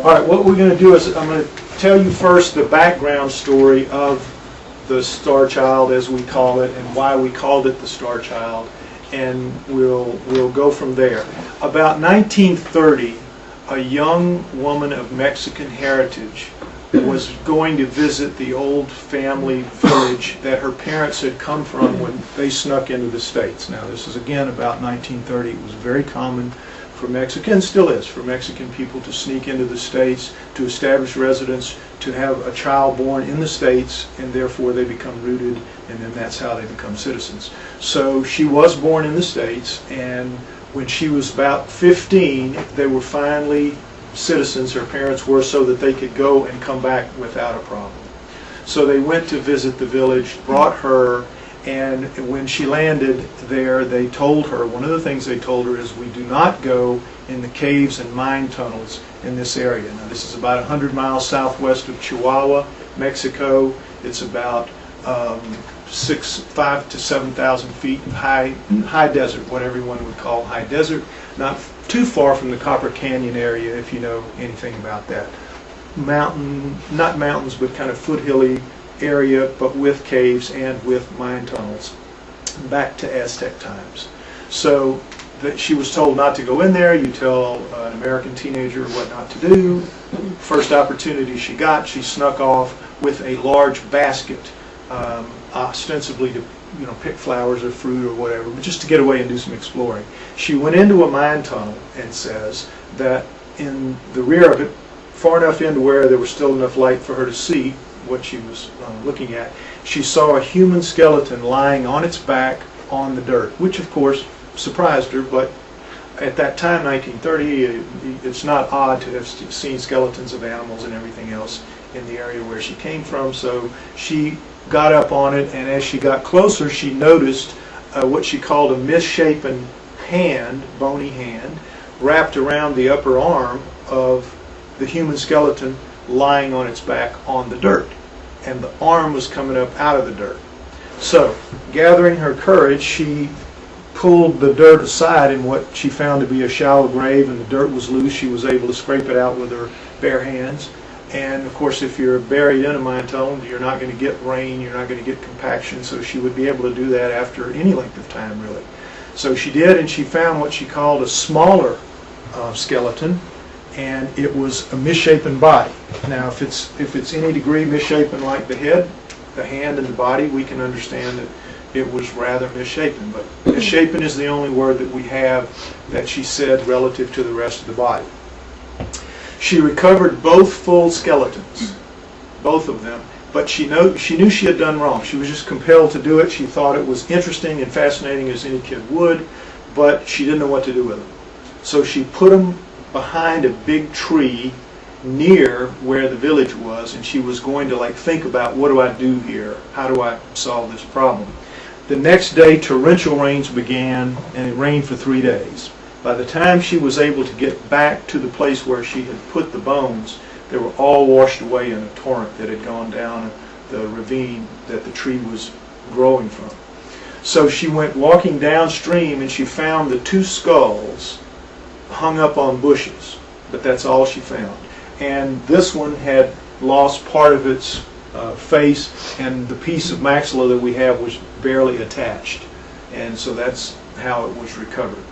All right, what we're going to do is I'm going to tell you first the background story of the Starchild, as we call it, and why we called it the Starchild, and we'll go from there. About 1930, a young woman of Mexican heritage was going to visit the old family village that her parents had come from when they snuck into the States. Now, this is again about 1930. It was very common for Mexicans, still is, for Mexican people to sneak into the States, to establish residence, to have a child born in the States, and therefore they become rooted, and then that's how they become citizens. So she was born in the States, and when she was about 15, they were finally citizens, her parents were, so that they could go and come back without a problem. So they went to visit the village, brought her, and when she landed there, they told her, one of the things they told her is, we do not go in the caves and mine tunnels in this area. Now, this is about 100 miles southwest of Chihuahua, Mexico. It's about 5,000 to 7,000 feet of high desert, what everyone would call high desert. Not too far from the Copper Canyon area, if you know anything about that. Mountain, not mountains, but kind of foothilly area, but with caves and with mine tunnels, back to Aztec times. So that she was told not to go in there. You tell an American teenager what not to do. First opportunity she got, she snuck off with a large basket, ostensibly to pick flowers or fruit or whatever, but just to get away and do some exploring. She went into a mine tunnel and says that in the rear of it, far enough into where there was still enough light for her to see what she was looking at, she saw a human skeleton lying on its back on the dirt, which of course surprised her, but at that time, 1930, it's not odd to have seen skeletons of animals and everything else in the area where she came from. So she got up on it, and as she got closer, she noticed what she called a misshapen hand, bony hand, wrapped around the upper arm of the human skeleton lying on its back on the dirt, and the arm was coming up out of the dirt. So, gathering her courage, she pulled the dirt aside in what she found to be a shallow grave, and the dirt was loose. She was able to scrape it out with her bare hands. And of course, if you're buried in a mine tunnel, you're not going to get rain, you're not going to get compaction, so she would be able to do that after any length of time, really. So she did, and she found what she called a smaller skeleton, and it was a misshapen body. Now, if it's any degree misshapen like the head, the hand, and the body, we can understand that it was rather misshapen. But misshapen is the only word that we have that she said relative to the rest of the body. She recovered both full skeletons, both of them, but she knew she had done wrong. She was just compelled to do it. She thought it was interesting and fascinating as any kid would, but she didn't know what to do with them. So she put them behind a big tree near where the village was, and she was going to think about, what do I do here? How do I solve this problem? The next day, torrential rains began, and it rained for 3 days. By the time she was able to get back to the place where she had put the bones, they were all washed away in a torrent that had gone down the ravine that the tree was growing from. So she went walking downstream, and she found the 2 skulls hung up on bushes, but that's all she found. And this one had lost part of its face, and the piece of maxilla that we have was barely attached, and so that's how it was recovered.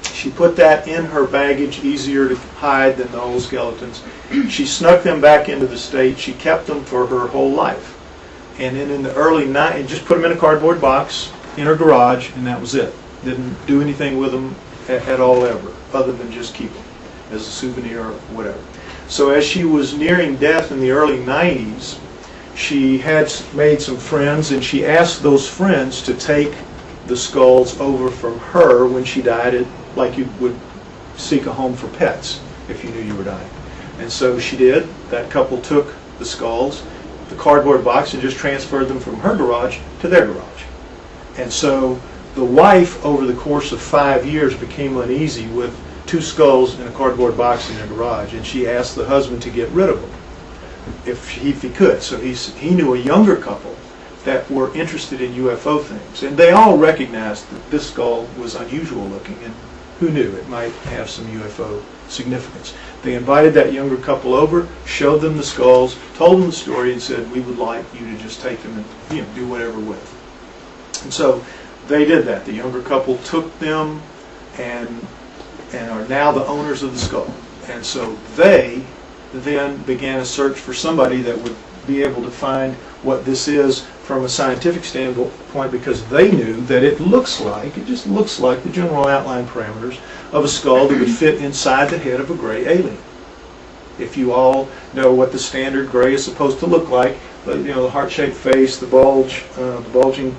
She put that in her baggage, easier to hide than the old skeletons. She snuck them back into the States. She kept them for her whole life, and then in the early 90s, just put them in a cardboard box in her garage, and that was it. Didn't do anything with them at all ever, other than just keep them as a souvenir or whatever. So as she was nearing death in the early 90s, she had made some friends, and she asked those friends to take the skulls over from her when she died, like you would seek a home for pets if you knew you were dying. And so she did. That couple took the skulls, the cardboard box, and just transferred them from her garage to their garage. And so the wife, over the course of 5 years, became uneasy with 2 skulls in a cardboard box in their garage, and she asked the husband to get rid of them if he could. So he knew a younger couple that were interested in UFO things, and they all recognized that this skull was unusual looking, and who knew, it might have some UFO significance. They invited that younger couple over, showed them the skulls, told them the story, and said, we would like you to just take them and do whatever with. And so they did that. The younger couple took them and are now the owners of the skull. And so they then began a search for somebody that would be able to find what this is from a scientific standpoint, because they knew that it just looks like the general outline parameters of a skull that would fit inside the head of a gray alien. If you all know what the standard gray is supposed to look like, the heart-shaped face, the bulging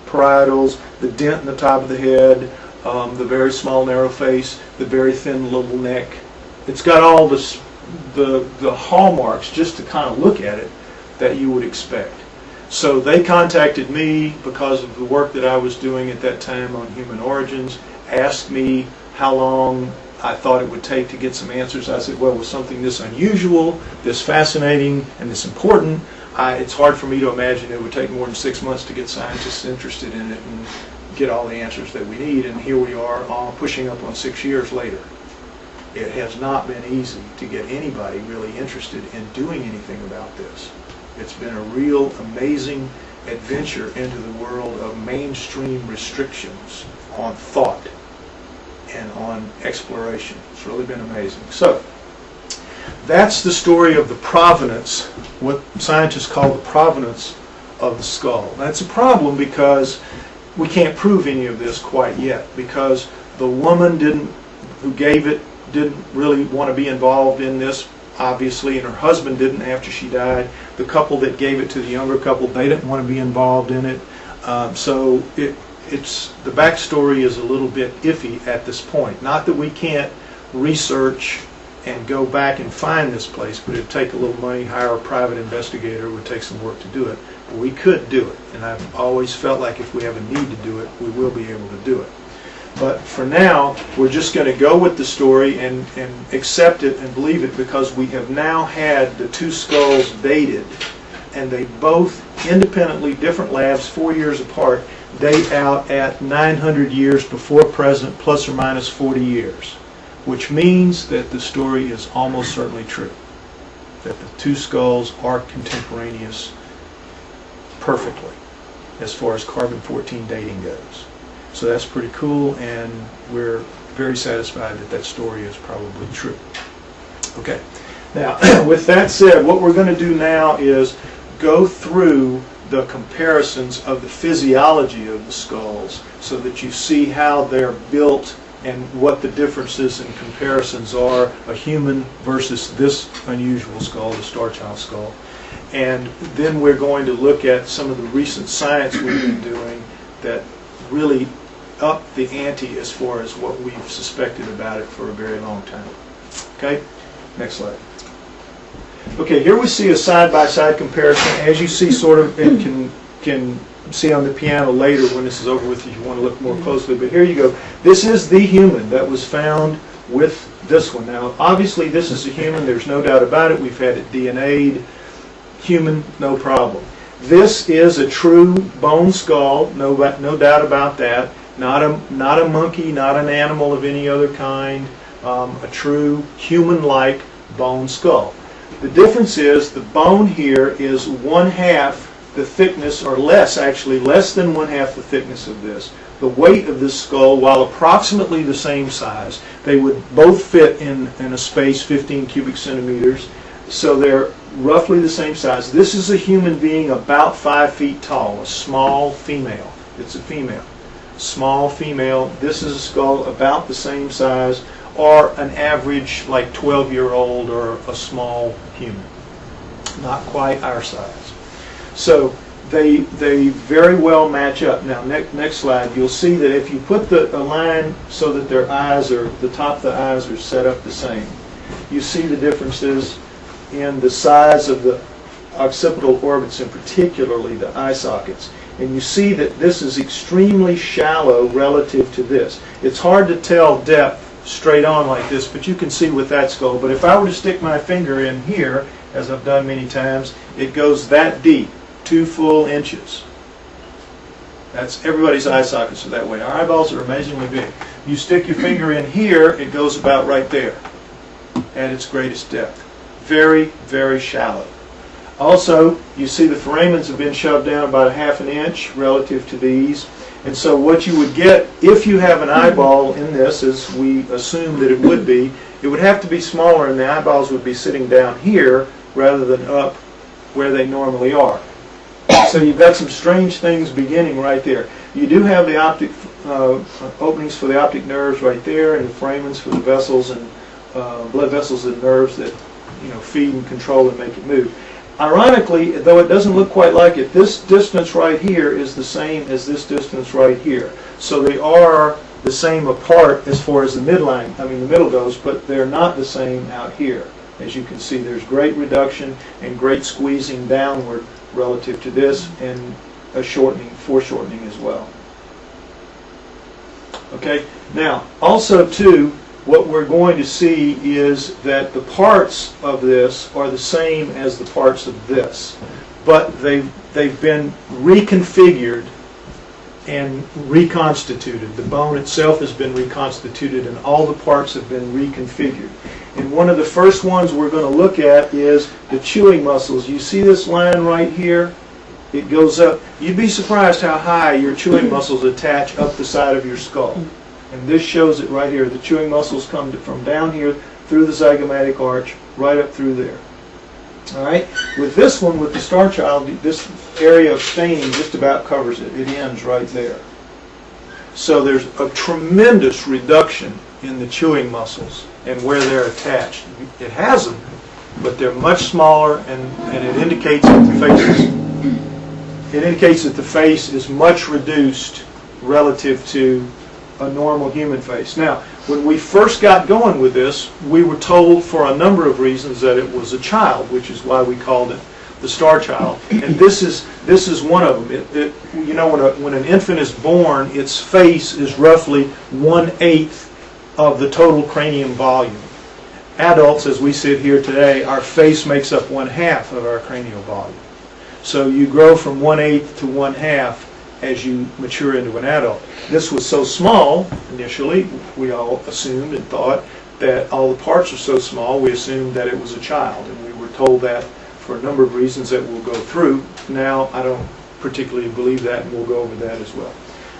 parietals, the dent in the top of the head, the very small narrow face, the very thin little neck. It's got all the hallmarks just to kind of look at it that you would expect. So they contacted me because of the work that I was doing at that time on human origins, asked me how long I thought it would take to get some answers. I said, well, with something this unusual, this fascinating, and this important, it's hard for me to imagine it would take more than 6 months to get scientists interested in it and get all the answers that we need. And here we are, pushing up on 6 years later. It has not been easy to get anybody really interested in doing anything about this. It's been a real amazing adventure into the world of mainstream restrictions on thought and on exploration. It's really been amazing. So that's the story of the provenance, what scientists call the provenance of the skull. That's a problem because we can't prove any of this quite yet, because the woman who gave it didn't really want to be involved in this, obviously, and her husband didn't after she died. The couple that gave it to the younger couple, they didn't want to be involved in it. So the backstory is a little bit iffy at this point. Not that we can't research and go back and find this place, but it would take a little money, hire a private investigator, it would take some work to do it. But we could do it, and I've always felt like if we have a need to do it, we will be able to do it. But for now, we're just going to go with the story and accept it and believe it, because we have now had the two skulls dated, and they both independently, different labs, 4 years apart, date out at 900 years before present, plus or minus 40 years, which means that the story is almost certainly true, that the two skulls are contemporaneous perfectly as far as carbon-14 dating goes. So that's pretty cool, and we're very satisfied that that story is probably true. Okay, now with that said, what we're going to do now is go through the comparisons of the physiology of the skulls so that you see how they're built and what the differences and comparisons are, a human versus this unusual skull, the Starchild skull. And then we're going to look at some of the recent science we've been doing that really up the ante as far as what we've suspected about it for a very long time. Okay, next slide. Okay, here we see a side-by-side comparison. As you see, sort of, and can see on the piano later when this is over with if you want to look more closely. But here you go. This is the human that was found with this one. Now, obviously, this is a human. There's no doubt about it. We've had it DNA'd. Human, no problem. This is a true bone skull. No doubt about that. Not a monkey, not an animal of any other kind, a true human-like bone skull. The difference is the bone here is 1/2 the thickness, or less, actually, less than 1/2 the thickness of this. The weight of this skull, while approximately the same size, they would both fit in a space 15 cubic centimeters, so they're roughly the same size. This is a human being about 5 feet tall, a small female. It's a female. Small female. This is a skull about the same size, or an average like 12-year-old or a small human. Not quite our size. So they very well match up. Now next slide, you'll see that if you put a line so that their eyes are, the top of the eyes are set up the same, you see the differences in the size of the occipital orbits, and particularly the eye sockets. And you see that this is extremely shallow relative to this. It's hard to tell depth straight on like this, but you can see with that skull. But if I were to stick my finger in here, as I've done many times, it goes that deep, 2 full inches. That's everybody's eye sockets are that way. Our eyeballs are amazingly big. You stick your finger in here, it goes about right there. at its greatest depth. Very, very shallow. Also, you see the foramens have been shoved down about 1/2 an inch relative to these. And so what you would get if you have an eyeball in this, as we assume that it would have to be smaller, and the eyeballs would be sitting down here rather than up where they normally are. So you've got some strange things beginning right there. You do have the optic openings for the optic nerves right there, and the foramens for the vessels and blood vessels and nerves that feed and control and make it move. Ironically, though it doesn't look quite like it, this distance right here is the same as this distance right here. So they are the same apart as far as the midline, the middle goes, but they're not the same out here. As you can see, there's great reduction and great squeezing downward relative to this, and a foreshortening as well. Okay, now also too, what we're going to see is that the parts of this are the same as the parts of this, but they've been reconfigured and reconstituted. The bone itself has been reconstituted, and all the parts have been reconfigured. And one of the first ones we're going to look at is the chewing muscles. You see this line right here? It goes up. You'd be surprised how high your chewing muscles attach up the side of your skull. And this shows it right here. The chewing muscles come from down here through the zygomatic arch right up through there. All right. With this one, with the Starchild, this area of staining just about covers it. It ends right there. So there's a tremendous reduction in the chewing muscles and where they're attached. It has them, but they're much smaller, and it indicates that the face is much reduced relative to a normal human face. Now, when we first got going with this, we were told for a number of reasons that it was a child, which is why we called it the Starchild. And this is one of them. When an infant is born, its face is roughly 1/8 of the total cranium volume. Adults, as we sit here today, our face makes up 1/2 of our cranial volume. So you grow from 1/8 to 1/2 as you mature into an adult. This was so small initially, we all assumed and thought that all the parts are so small, we assumed that it was a child, and we were told that for a number of reasons that we'll go through. Now I don't particularly believe that, and we'll go over that as well.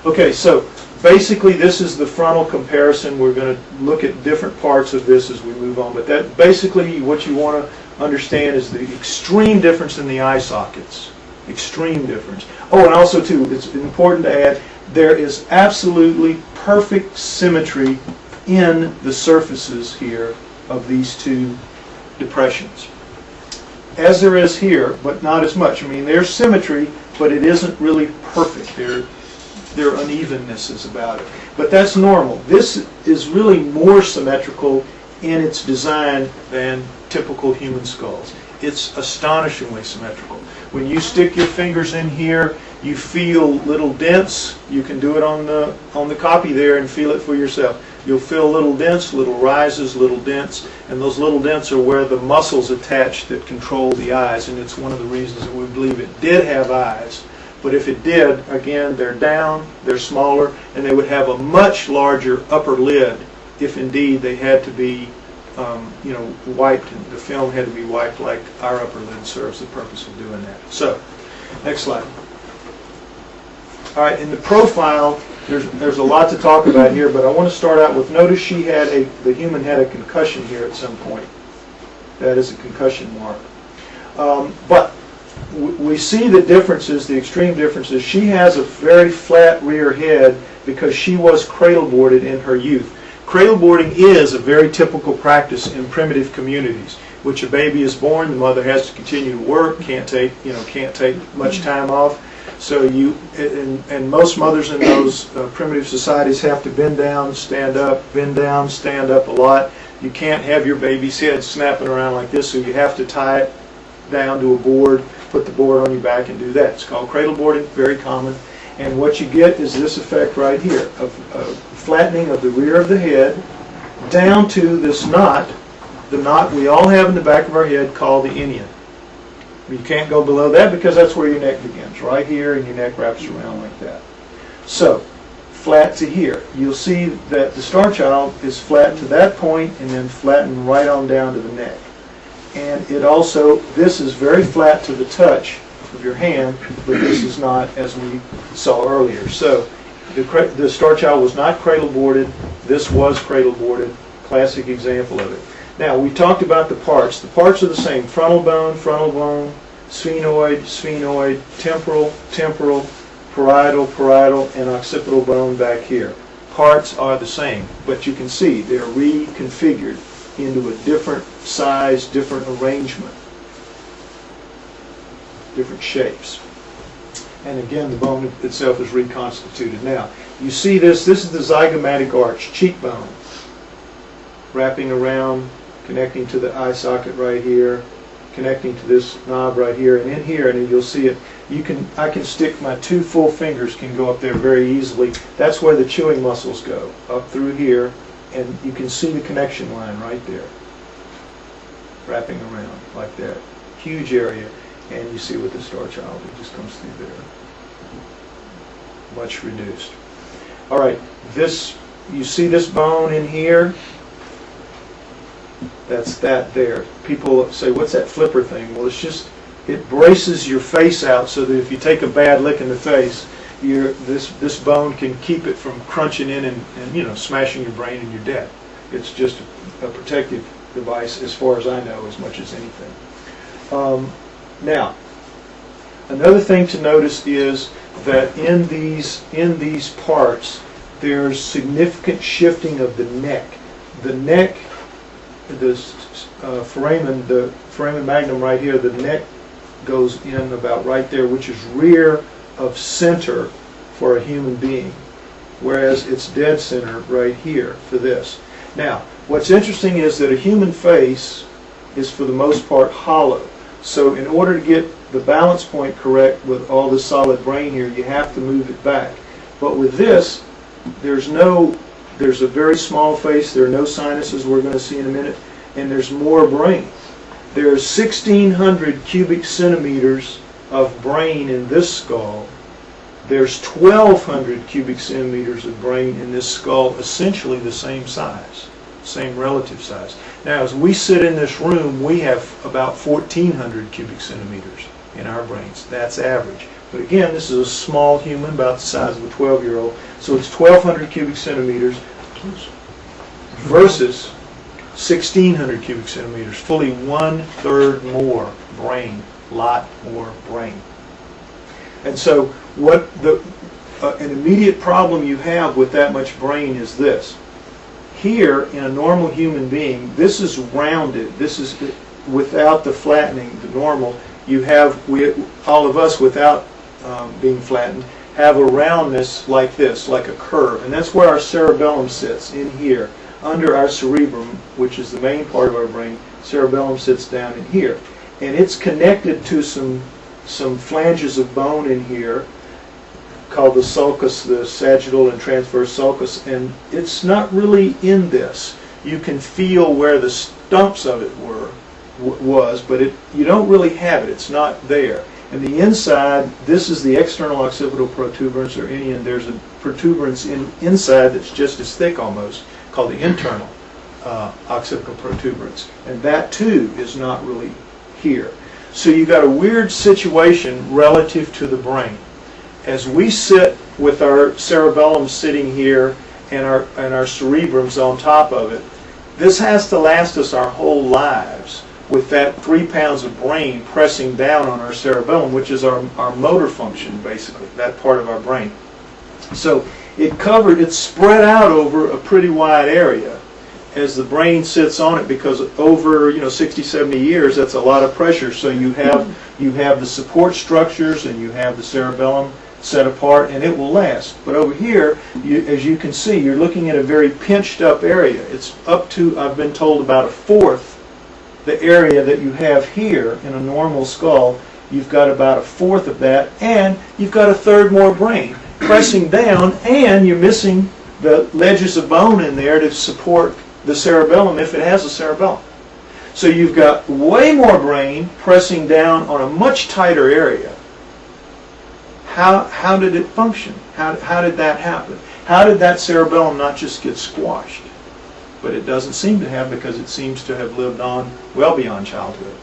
Okay, so basically this is the frontal comparison. We're going to look at different parts of this as we move on, but that basically what you want to understand is the extreme difference in the eye sockets. Extreme difference. Oh, and also too, it's important to add, there is absolutely perfect symmetry in the surfaces here of these two depressions. As there is here, but not as much. There's symmetry, but it isn't really perfect. There are unevennesses about it. But that's normal. This is really more symmetrical in its design than typical human skulls. It's astonishingly symmetrical. When you stick your fingers in here, you feel little dents. You can do it on the copy there and feel it for yourself. You'll feel little dents, little rises, little dents, and those little dents are where the muscles attach that control the eyes, and it's one of the reasons that we believe it did have eyes. But if it did, again, they're down, they're smaller, and they would have a much larger upper lid if indeed they had to be wiped. The film had to be wiped like our upper lid serves the purpose of doing that. So, next slide. All right, in the profile, there's a lot to talk about here, but I want to start out with, notice the human had a concussion here at some point. That is a concussion mark. But we see the differences, the extreme differences. She has a very flat rear head because she was cradle-boarded in her youth. Cradle-boarding is a very typical practice in primitive communities, which a baby is born, the mother has to continue to work, can't take much time off. So and most mothers in those primitive societies have to bend down, stand up a lot. You can't have your baby's head snapping around like this, so you have to tie it down to a board, put the board on your back and do that. It's called cradle boarding, very common. And what you get is this effect right here, of flattening of the rear of the head down to this knot, the knot we all have in the back of our head called the inion. You can't go below that because that's where your neck begins, right here, and your neck wraps around like that. So, flat to here. You'll see that the Starchild is flat to that point and then flattened right on down to the neck. And it also, this is very flat to the touch of your hand, but this is not, as we saw earlier. So the Starchild was not cradle boarded. This was cradle boarded. Classic example of it. Now, we talked about the parts. The parts are the same. Frontal bone, sphenoid, temporal, parietal, and occipital bone back here. Parts are the same, but you can see they're reconfigured into a different size, different arrangement, different shapes. And again, the bone itself is reconstituted. Now, you see this is the zygomatic arch, cheekbone, wrapping around, connecting to the eye socket right here, connecting to this knob right here, and in here, and you'll see it. I can stick my 2 full fingers can go up there very easily. That's where the chewing muscles go, up through here, and you can see the connection line right there, wrapping around like that. Huge area, and you see with the Starchild, it just comes through there. Much reduced. All right, you see this bone in here? That's that there. People say, what's that flipper thing? Well, it's just, it braces your face out so that if you take a bad lick in the face, this bone can keep it from crunching in and smashing your brain and you're dead. It's just a protective device, as far as I know, as much as anything. Now, another thing to notice is that in these parts, there's significant shifting of the neck. The neck, the foramen magnum right here, the neck goes in about right there, which is rear of center for a human being, whereas it's dead center right here for this. Now, what's interesting is that a human face is for the most part hollow. So in order to get the balance point correct with all this solid brain here, you have to move it back. But with this, there's a very small face, there are no sinuses, we're going to see in a minute, and there's more brain. There's 1,600 cubic centimeters of brain in this skull. There's 1,200 cubic centimeters of brain in this skull, essentially the same size, same relative size. Now, as we sit in this room, we have about 1,400 cubic centimeters in our brains. That's average. But again, this is a small human, about the size of a 12-year-old. So it's 1,200 cubic centimeters versus 1,600 cubic centimeters, fully 1/3 more brain, lot more brain. And so what an immediate problem you have with that much brain is this. Here, in a normal human being, this is rounded. This is without the flattening, the normal. All of us, without being flattened, have a roundness like this, like a curve. And that's where our cerebellum sits, in here. Under our cerebrum, which is the main part of our brain, cerebellum sits down in here. And it's connected to some flanges of bone in here, called the sulcus, the sagittal and transverse sulcus, and it's not really in this. You can feel where the stumps of it was, but you don't really have it. It's not there. And the inside, this is the external occipital protuberance, or any, and there's a protuberance inside that's just as thick almost, called the internal occipital protuberance. And that too is not really here. So you've got a weird situation relative to the brain. As we sit with our cerebellum sitting here and our cerebrums on top of it, this has to last us our whole lives, with that 3 pounds of brain pressing down on our cerebellum, which is our motor function, basically, that part of our brain. So it's spread out over a pretty wide area as the brain sits on it, because over 60, 70 years, that's a lot of pressure. So you have the support structures and you have the cerebellum set apart, and it will last. But over here, as you can see, you're looking at a very pinched up area. It's up to, I've been told, about a fourth the area that you have here in a normal skull. You've got about a fourth of that, and you've got a third more brain pressing down, and you're missing the ledges of bone in there to support the cerebellum if it has a cerebellum. So you've got way more brain pressing down on a much tighter area. How did it function? How did that happen? How did that cerebellum not just get squashed? But it doesn't seem to have, because it seems to have lived on well beyond childhood.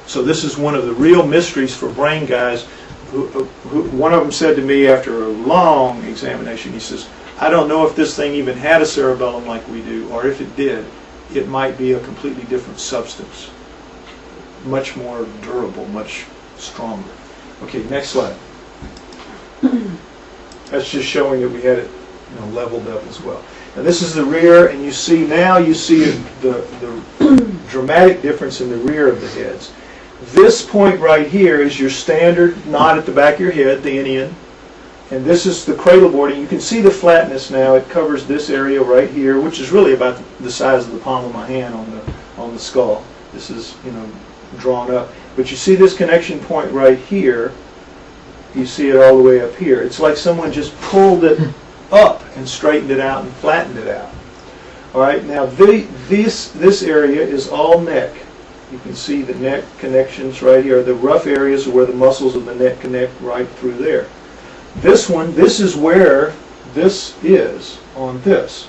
So this is one of the real mysteries for brain guys. One of them said to me after a long examination, he says, I don't know if this thing even had a cerebellum like we do, or if it did, it might be a completely different substance. Much more durable, much stronger. Okay, next slide. That's just showing that we had it, leveled up as well. And this is the rear, and you see the dramatic difference in the rear of the heads. This point right here is your standard knot at the back of your head, the inion, and this is the cradle boarding. You can see the flatness now. It covers this area right here, which is really about the size of the palm of my hand on the skull. This is drawn up, but you see this connection point right here. You see it all the way up here. It's like someone just pulled it up and straightened it out and flattened it out. All right, now this area is all neck. You can see the neck connections right here. The rough areas are where the muscles of the neck connect right through there. This one, this is where this is on this.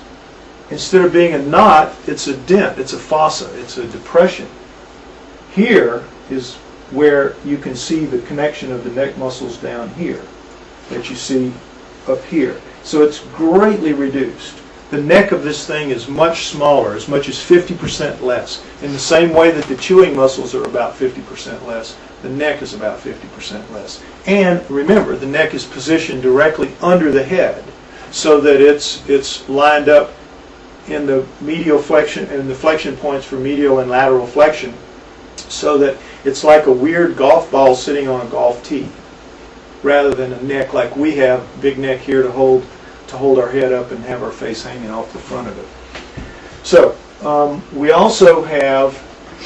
Instead of being a knot, it's a dent, it's a fossa, it's a depression. Here is where you can see the connection of the neck muscles down here that you see up here. So it's greatly reduced. The neck of this thing is much smaller, as much as 50% less. In the same way that the chewing muscles are about 50% less, the neck is about 50% less. And remember, the neck is positioned directly under the head, so that it's lined up in the medial flexion and the flexion points for medial and lateral flexion, so that it's like a weird golf ball sitting on a golf tee, rather than a neck like we have, big neck here to hold our head up and have our face hanging off the front of it. So we also have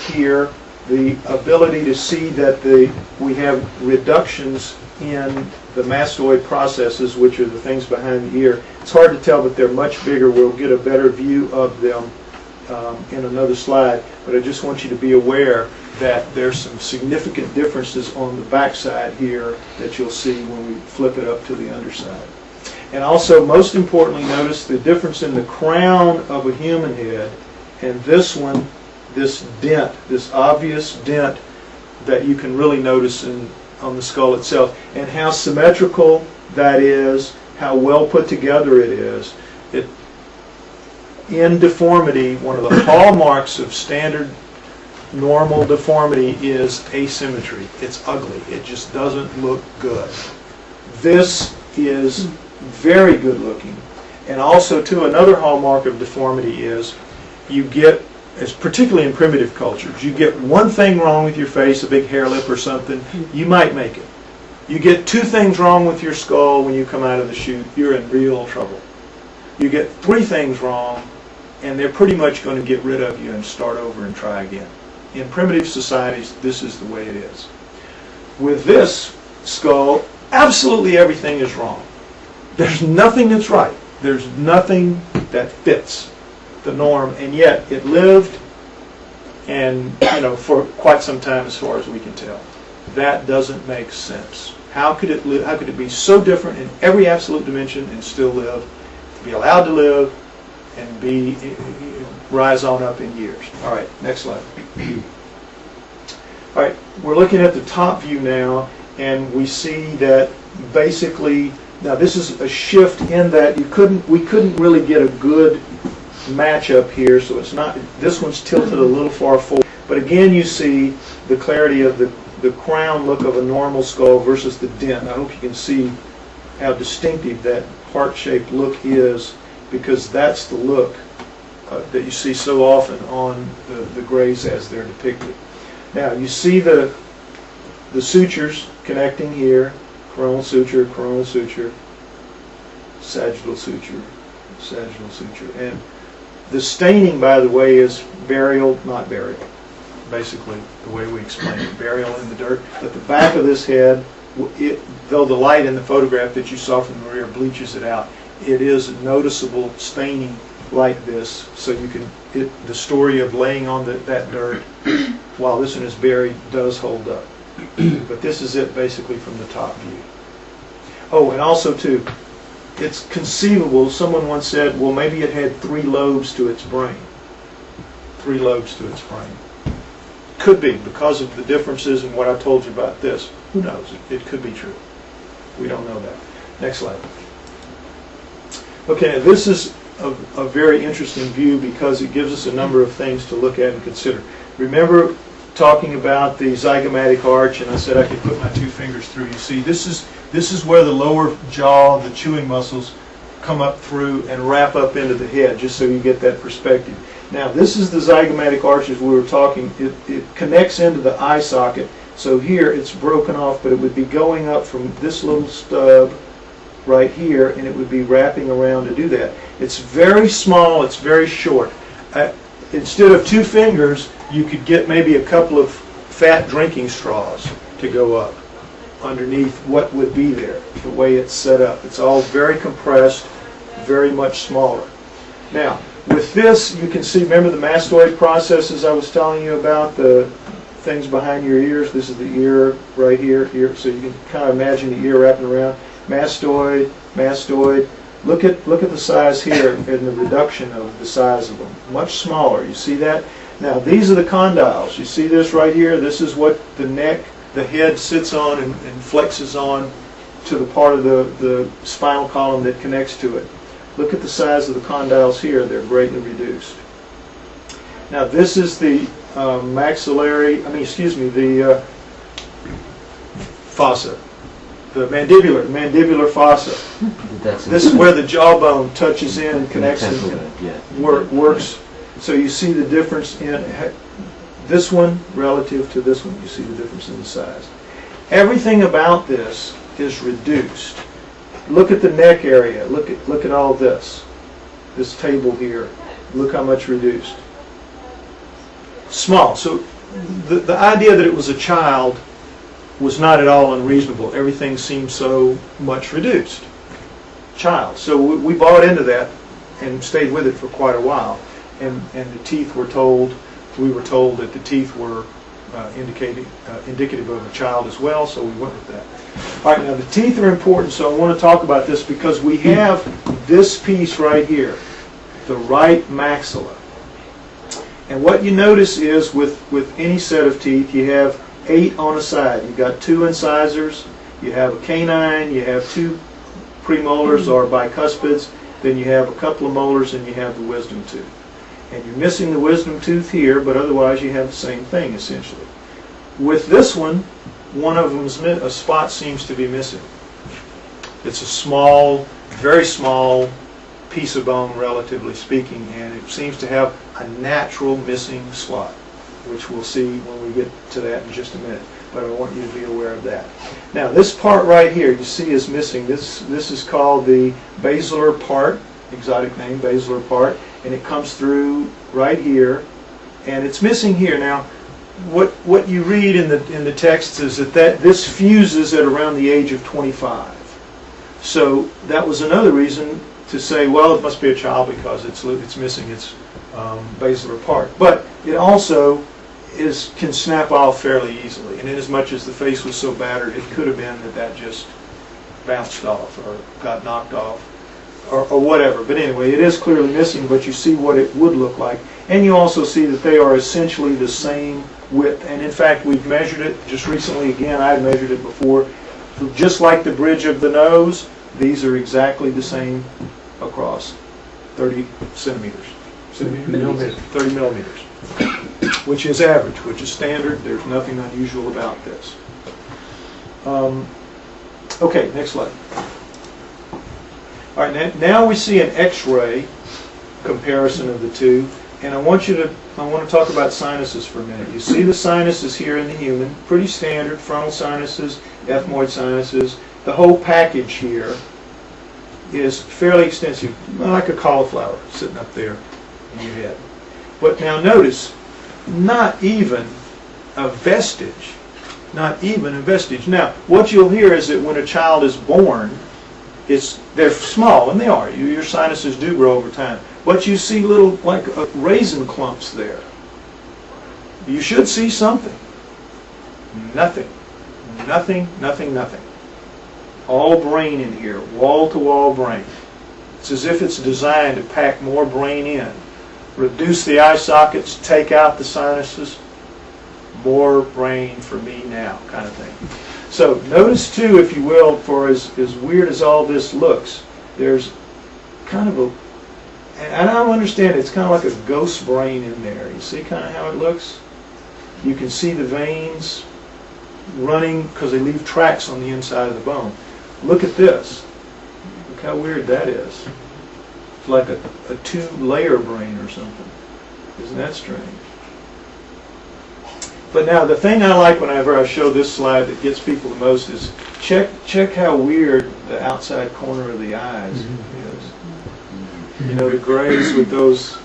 here the ability to see that we have reductions in the mastoid processes, which are the things behind the ear. It's hard to tell, but they're much bigger. We'll get a better view of them in another slide, but I just want you to be aware that there's some significant differences on the backside here that you'll see when we flip it up to the underside. And also, most importantly, notice the difference in the crown of a human head and this one, this dent, this obvious dent that you can really notice on the skull itself, and how symmetrical that is, how well put together it is. In deformity, one of the hallmarks of standard normal deformity is asymmetry. It's ugly. It just doesn't look good. This is very good looking. And also, too, another hallmark of deformity is you get, as particularly in primitive cultures, you get one thing wrong with your face, a big hair lip or something, you might make it. You get two things wrong with your skull when you come out of the chute, you're in real trouble. You get three things wrong, and they're pretty much going to get rid of you and start over and try again. In primitive societies, this is the way it is. With this skull, absolutely everything is wrong. There's nothing that's right. There's nothing that fits the norm, and yet it lived, and for quite some time, as far as we can tell. That doesn't make sense. How could it live? How could it be so different in every absolute dimension and still live? Be allowed to live and rise on up in years. All right, next slide. All right, we're looking at the top view now, and we see that basically, now this is a shift in that we couldn't really get a good match up here, so it's not, this one's tilted a little far forward. But again, you see the clarity of the crown look of a normal skull versus the dent. I hope you can see how distinctive that heart-shaped look is, because that's the look that you see so often on the grays as they're depicted. Now, you see the sutures connecting here, coronal suture, sagittal suture, sagittal suture. And the staining, by the way, is burial, not burial. Basically, the way we explain it, burial in the dirt. At the back of this head, though the light in the photograph that you saw from the rear bleaches it out, it is noticeable staining like this. So you can, the story of laying on that dirt while this one is buried does hold up. But this is it basically from the top view. Oh, and also too, it's conceivable. Someone once said, well, maybe it had 3 lobes to its brain. 3 lobes to its brain. Could be, because of the differences in what I told you about this. Who knows? It could be true. We don't know that. Next slide. Okay, this is a very interesting view because it gives us a number of things to look at and consider. Remember talking about the zygomatic arch, and I said I could put my 2 fingers through. You see, this is where the lower jaw, the chewing muscles, come up through and wrap up into the head, just so you get that perspective. Now, this is the zygomatic arch as we were talking. It connects into the eye socket. So here it's broken off, but it would be going up from this little stub right here, and it would be wrapping around to do that. It's very small, it's very short. Instead of 2 fingers, you could get maybe a couple of fat drinking straws to go up underneath what would be there, the way it's set up. It's all very compressed, very much smaller. Now, with this, you can see, remember the mastoid processes I was telling you about, the things behind your ears. This is the ear right here, so you can kind of imagine the ear wrapping around. Mastoid, mastoid. Look at the size here and the reduction of the size of them. Much smaller. You see that? Now, these are the condyles. You see this right here? This is what the neck, the head sits on and flexes on to the part of the spinal column that connects to it. Look at the size of the condyles here. They're greatly reduced. Now, this is the the fossa, the mandibular fossa. This is where the jawbone touches in and connects and works. So you see the difference in this one relative to this one. You see the difference in the size. Everything about this is reduced. Look at the neck area. Look at all this table here. Look how much reduced. Small. So the idea that it was a child was not at all unreasonable. Everything seemed so much reduced. Child. So we bought into that and stayed with it for quite a while. And the teeth were told, we were told that the teeth were indicative of a child as well, so we went with that. All right, now the teeth are important, so I want to talk about this because we have this piece right here, the right maxilla. And what you notice is with any set of teeth, you have 8 on a side. You've got 2 incisors, you have a canine, you have 2 premolars or bicuspids, then you have a couple of molars, and you have the wisdom tooth. And you're missing the wisdom tooth here, but otherwise you have the same thing essentially. With this one of them's a spot seems to be missing. It's a small, very small piece of bone, relatively speaking, and it seems to have a natural missing slot, which we'll see when we get to that in just a minute. But I want you to be aware of that. Now, this part right here you see is missing. This is called the basilar part, exotic name, basilar part, and it comes through right here, and it's missing here. Now, what you read in the text is that this fuses at around the age of 25. So that was another reason to say, well, it must be a child because it's missing its basilar part. But it also can snap off fairly easily, and inasmuch as the face was so battered, it could have been that just bounced off or got knocked off or whatever. But anyway, it is clearly missing, but you see what it would look like. And you also see that they are essentially the same width. And in fact, we've measured it just recently again. I had measured it before. Just like the bridge of the nose, these are exactly the same across 30 centimeters. 30 millimeters. Which is average, which is standard. There's nothing unusual about this. Okay, next slide. All right, now we see an X-ray comparison of the two, and I want to talk about sinuses for a minute. You see the sinuses here in the human, pretty standard, frontal sinuses, ethmoid sinuses. The whole package here is fairly extensive, like a cauliflower sitting up there in your head. But now notice, not even a vestige. Not even a vestige. Now, what you'll hear is that when a child is born, they're small, and they are. Your sinuses do grow over time. But you see little, like raisin clumps there. You should see something. Nothing. Nothing, nothing, nothing. All brain in here, wall-to-wall brain. It's as if it's designed to pack more brain in. Reduce the eye sockets, take out the sinuses, more brain for me now, kind of thing. So notice too, if you will, for as weird as all this looks, there's kind of a, and I don't understand, it's kind of like a ghost brain in there. You see kind of how it looks? You can see the veins running because they leave tracks on the inside of the bone. Look at this. Look how weird that is. It's like a two-layer brain or something. Isn't that strange? But now the thing I like whenever I show this slide that gets people the most is check how weird the outside corner of the eyes is. You know, the grays with those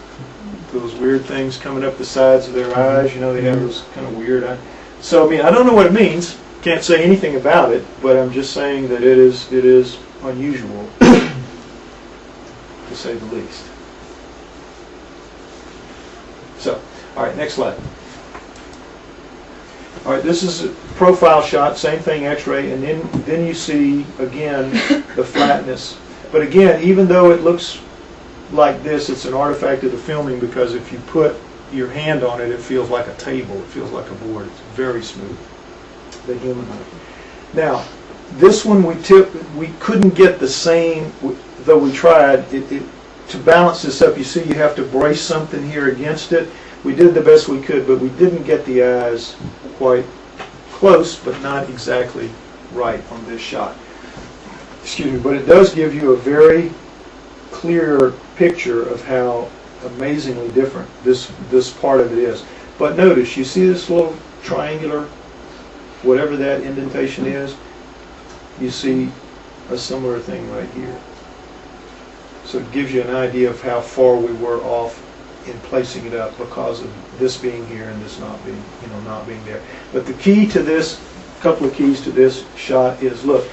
weird things coming up the sides of their eyes. You know, they have those kind of weird eyes. So I mean, I don't know what it means. Can't say anything about it, but I'm just saying that it is unusual, to say the least. So, all right, next slide. All right, this is a profile shot, same thing, X-ray, and then you see again the flatness. But again, even though it looks like this, it's an artifact of the filming, because if you put your hand on it, it feels like a table. It feels like a board. It's very smooth. The human eye. Now, this one we couldn't get the same, though we tried. To balance this up, you see you have to brace something here against it. We did the best we could, but we didn't get the eyes quite close, but not exactly right on this shot. Excuse me, but it does give you a very clear picture of how amazingly different this part of it is. But notice, you see this little triangular, whatever that indentation is, you see a similar thing right here. So it gives you an idea of how far we were off in placing it up because of this being here and this not being, not being there. But the key to this, a couple of keys to this shot is, look,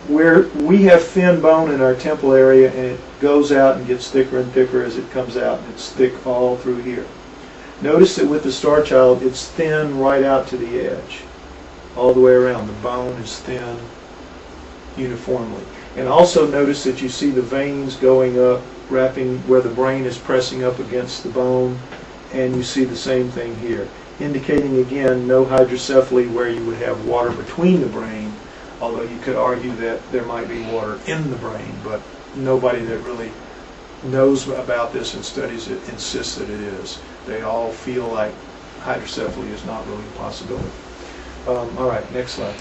where we have thin bone in our temple area, and it goes out and gets thicker and thicker as it comes out, and it's thick all through here. Notice that with the Starchild, it's thin right out to the edge, all the way around. The bone is thin uniformly. And also notice that you see the veins going up, wrapping where the brain is pressing up against the bone, and you see the same thing here, indicating again no hydrocephaly where you would have water between the brain, although you could argue that there might be water in the brain, but nobody that really knows about this and studies it insists that it is. They all feel like hydrocephaly is not really a possibility. All right, next slide.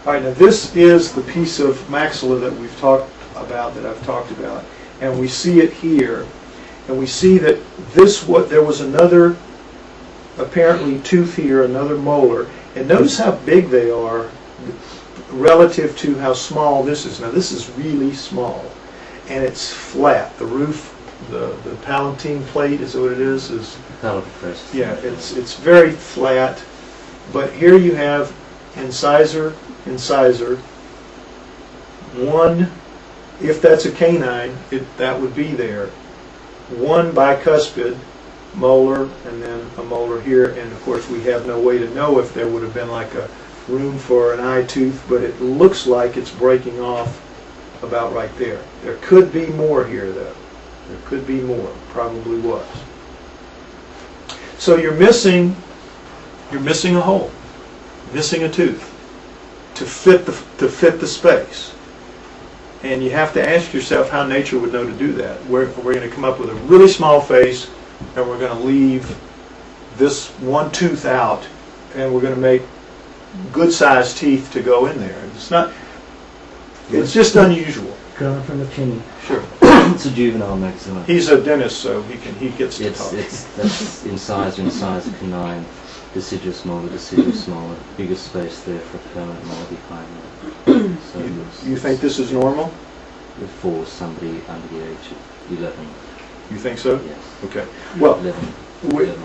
All right, now this is the piece of maxilla that we've talked about, that I've talked about, and we see it here, and we see that there was another apparently tooth here, another molar, and notice how big they are relative to how small this is. Now this is really small, and it's flat. The roof, the palatine plate is what it is. Yeah, it's very flat. But here you have incisor, one, if that's a canine, that would be there. One bicuspid molar, and then a molar here, and of course we have no way to know if there would have been like a room for an eye tooth, but it looks like it's breaking off about right there. There could be more here though. There could be more, probably was. So you're missing a hole, missing a tooth to fit the space. And you have to ask yourself how nature would know to do that. We're going to come up with a really small face, and we're going to leave this one tooth out, and we're going to make good-sized teeth to go in there. It's just unusual. Coming from the king. Sure. It's a juvenile maxilla. He's a dentist, so he gets to talk. That's incisor canine, deciduous molar, biggest space there for permanent molar behind that. So you think this is normal? For somebody under the age of 11. You think so? Yes. Okay. Well, 11.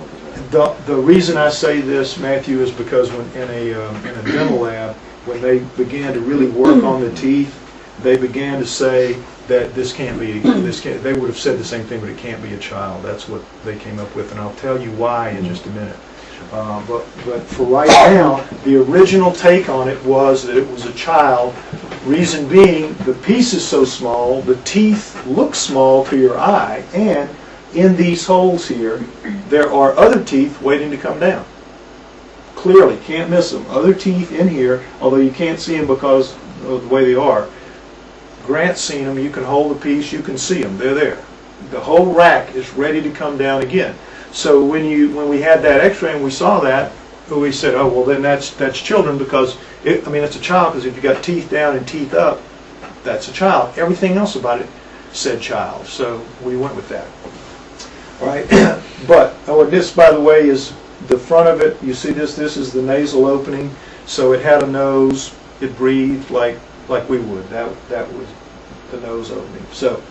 The reason I say this, Matthew, is because when in a dental lab, when they began to really work on the teeth, they began to say that this can't be. They would have said the same thing, but it can't be a child. That's what they came up with, and I'll tell you why in just a minute. But for right now, the original take on it was that it was a child. Reason being, the piece is so small, the teeth look small to your eye, and in these holes here, there are other teeth waiting to come down. Clearly, can't miss them. Other teeth in here, although you can't see them because of the way they are. Grant's seen them. You can hold the piece, you can see them. They're there. The whole rack is ready to come down again. So when we had that X-ray and we saw that, we said, oh well, then that's children because it's a child because if you got teeth down and teeth up, that's a child. Everything else about it said child, so we went with that. All right, but this, by the way, is the front of it. You see this? This is the nasal opening. So it had a nose. It breathed like we would. That was the nose opening. So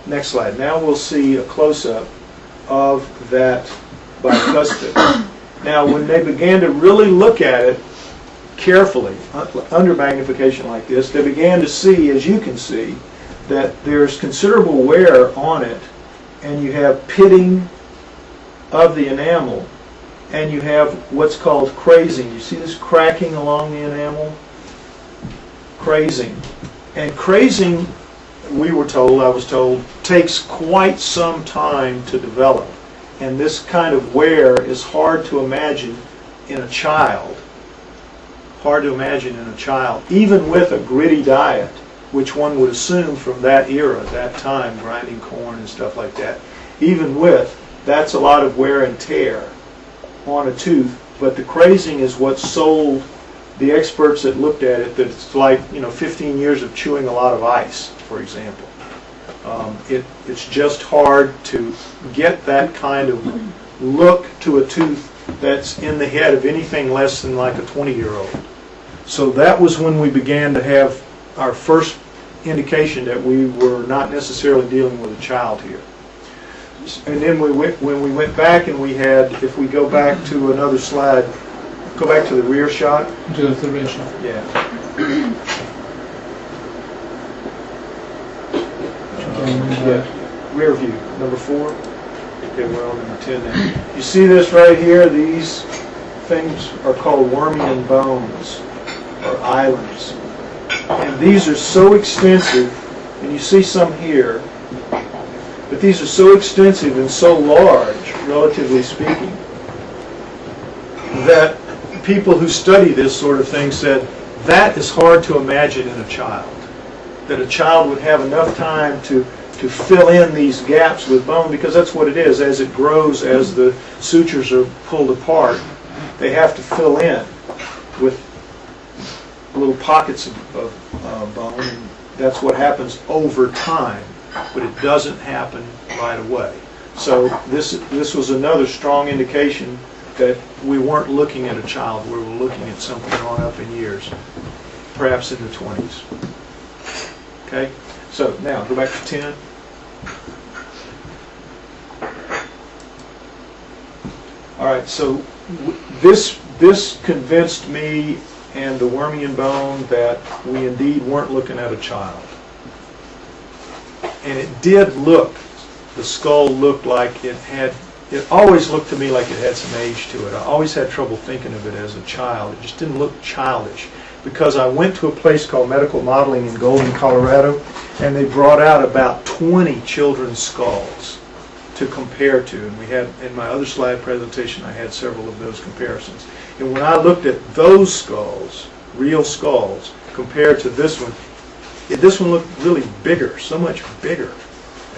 next slide. Now we'll see a close-up of that bicuspid. Now, when they began to really look at it carefully, under magnification like this, they began to see, as you can see, that there's considerable wear on it, and you have pitting of the enamel, and you have what's called crazing. You see this cracking along the enamel? Crazing. And crazing, I was told, takes quite some time to develop. And this kind of wear is hard to imagine in a child. Hard to imagine in a child, even with a gritty diet, which one would assume from that era, that time, grinding corn and stuff like that. Even with, that's a lot of wear and tear on a tooth. But the crazing is what sold the experts that looked at it that it's like 15 years of chewing a lot of ice, for example. It's just hard to get that kind of look to a tooth that's in the head of anything less than like a 20-year-old. So that was when we began to have our first indication that we were not necessarily dealing with a child here. And then when we went back and we had, if we go back to another slide, go back to the rear shot. Just the rear shot. Yeah. Rear view, number 4. Okay, we're on number 10 now. You see this right here? These things are called Wormian bones, or islands. And these are so extensive, and you see some here, but these are so extensive and so large, relatively speaking, that people who study this sort of thing said, that is hard to imagine in a child. That a child would have enough time to fill in these gaps with bone, because that's what it is. As it grows, as the sutures are pulled apart, they have to fill in with little pockets of bone, and that's what happens over time, but it doesn't happen right away. So this was another strong indication that we weren't looking at a child, we were looking at something on up in years, perhaps in the 20s. Okay, so now go back to 10. All right, so this convinced me and the Wormian bone that we indeed weren't looking at a child. And it did look, the skull looked like it always looked to me like it had some age to it. I always had trouble thinking of it as a child. It just didn't look childish. Because I went to a place called Medical Modeling in Golden, Colorado, and they brought out about 20 children's skulls to compare to. And we had, in my other slide presentation, I had several of those comparisons. And when I looked at those skulls, real skulls, compared to this one looked really bigger, so much bigger,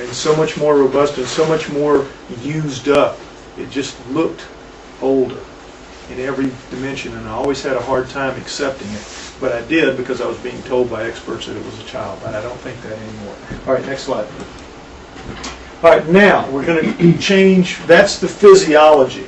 and so much more robust and so much more used up. It just looked older in every dimension, and I always had a hard time accepting it. But I did because I was being told by experts that it was a child, but I don't think that anymore. All right, next slide. All right, now we're going to change. That's the physiology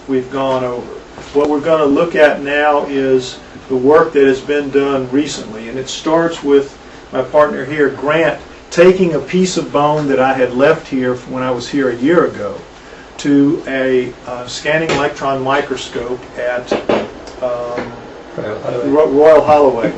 we've gone over. What we're going to look at now is the work that has been done recently, and it starts with my partner here, Grant, taking a piece of bone that I had left here when I was here a year ago to a scanning electron microscope at Royal Holloway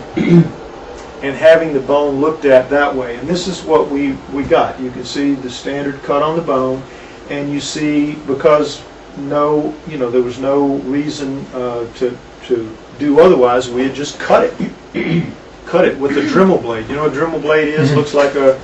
and having the bone looked at that way. And this is what we got. You can see the standard cut on the bone, and you see, because no, there was no reason to do otherwise. We had just cut it, cut it with a Dremel blade. You know what a Dremel blade is? Looks like a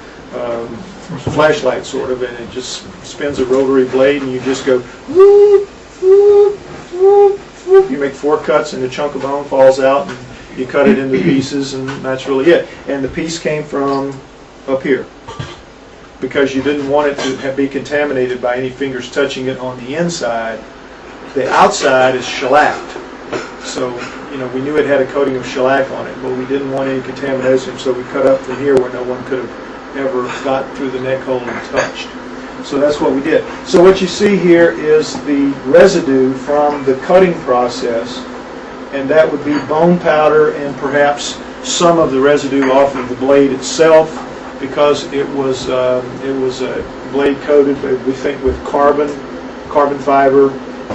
flashlight sort of, and it just spins a rotary blade, and you just go whoop, whoop, whoop, whoop. You make 4 cuts, and a chunk of bone falls out, and you cut it into pieces, and that's really it. And the piece came from up here, because you didn't want it to be contaminated by any fingers touching it on the inside. The outside is shellacked, so we knew it had a coating of shellac on it, but we didn't want any contamination, so we cut up from here where no one could have ever got through the neck hole and touched. So that's what we did. So what you see here is the residue from the cutting process, and that would be bone powder and perhaps some of the residue off of the blade itself, because it was a blade coated, we think, with carbon fiber,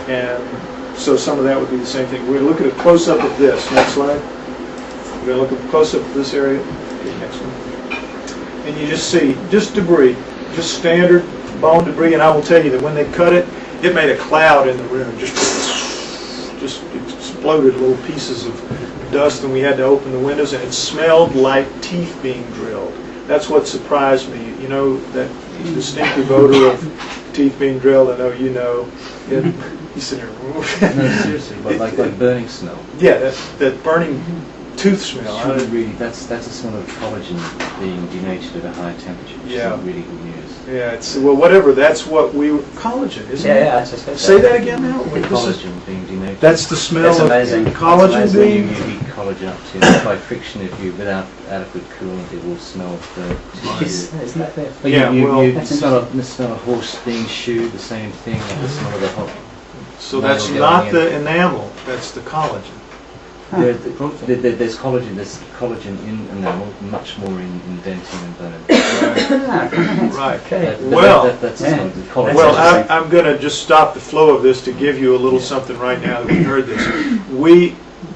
and so some of that would be the same thing. We're going to look at a close-up of this. Next slide. We're going to look at a close-up of this area. Okay, next one. And you just see just debris, just standard bone debris, and I will tell you that when they cut it, it made a cloud in the room, just exploded little pieces of dust, and we had to open the windows, and it smelled like teeth being drilled. That's what surprised me. That distinctive odor of teeth being drilled. I know you know. You sit here. No, seriously, but like burning smell. Yeah, that burning tooth smell. That's a smell of collagen being denatured at a high temperature. Which Yeah. is not really good news. Yeah, whatever. That's what collagen, isn't it? Yeah, I just said Say that again now. Collagen being denatured. That's the smell That's of amazing. collagen That's When being. you heat collagen up to by friction, without adequate cooling, it will smell of the tissue. Isn't that fair? But Yeah, well- you smell a horse being shoed, the same thing, like the smell of a hot. So that's not the enamel. That's the collagen. There's collagen. There's collagen in enamel, much more in dentin and bone. Right. Okay. That's Yeah. the collagen. Well, I'm going to just stop the flow of this to give you a little something right now that we heard this.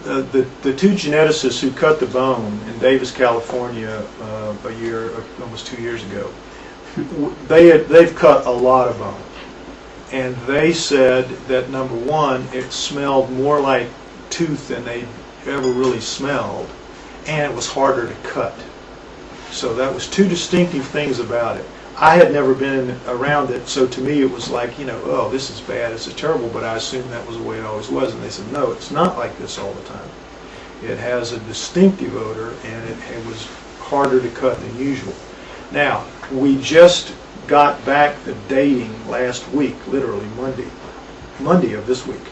The 2 geneticists who cut the bone in Davis, California, almost 2 years ago, they've cut a lot of bone, and they said that number one, it smelled more like tooth than they ever really smelled, and it was harder to cut. So that was 2 distinctive things about it. I had never been around it, so to me it was like, oh, this is bad, this is terrible, but I assumed that was the way it always was, and they said, no, it's not like this all the time. It has a distinctive odor, and it was harder to cut than usual. Now, we just got back the dating last week, literally Monday of this week,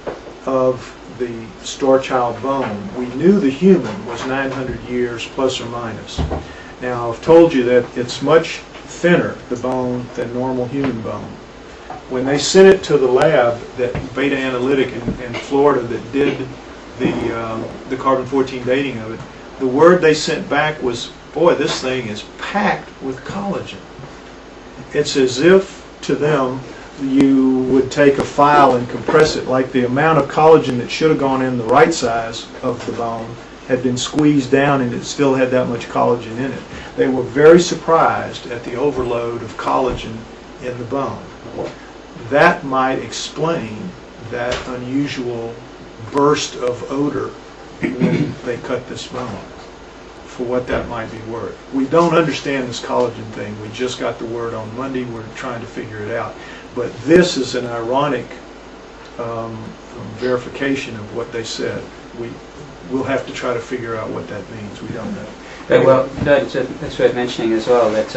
of the Starchild bone. We knew the human was 900 years plus or minus. Now, I've told you that it's much thinner, the bone, than normal human bone. When they sent it to the lab, that Beta Analytic in Florida that did the carbon-14 dating of it, the word they sent back was, boy, this thing is packed with collagen. It's as if, to them, you would take a file and compress it, like the amount of collagen that should have gone in the right size of the bone had been squeezed down, and it still had that much collagen in it. They were very surprised at the overload of collagen in the bone. That might explain that unusual burst of odor when they cut this bone, for what that might be worth. We don't understand this collagen thing. We just got the word on Monday. We're trying to figure it out. But this is an ironic verification of what they said. We'll have to try to figure out what that means. We don't know. Very well, that's worth mentioning as well, that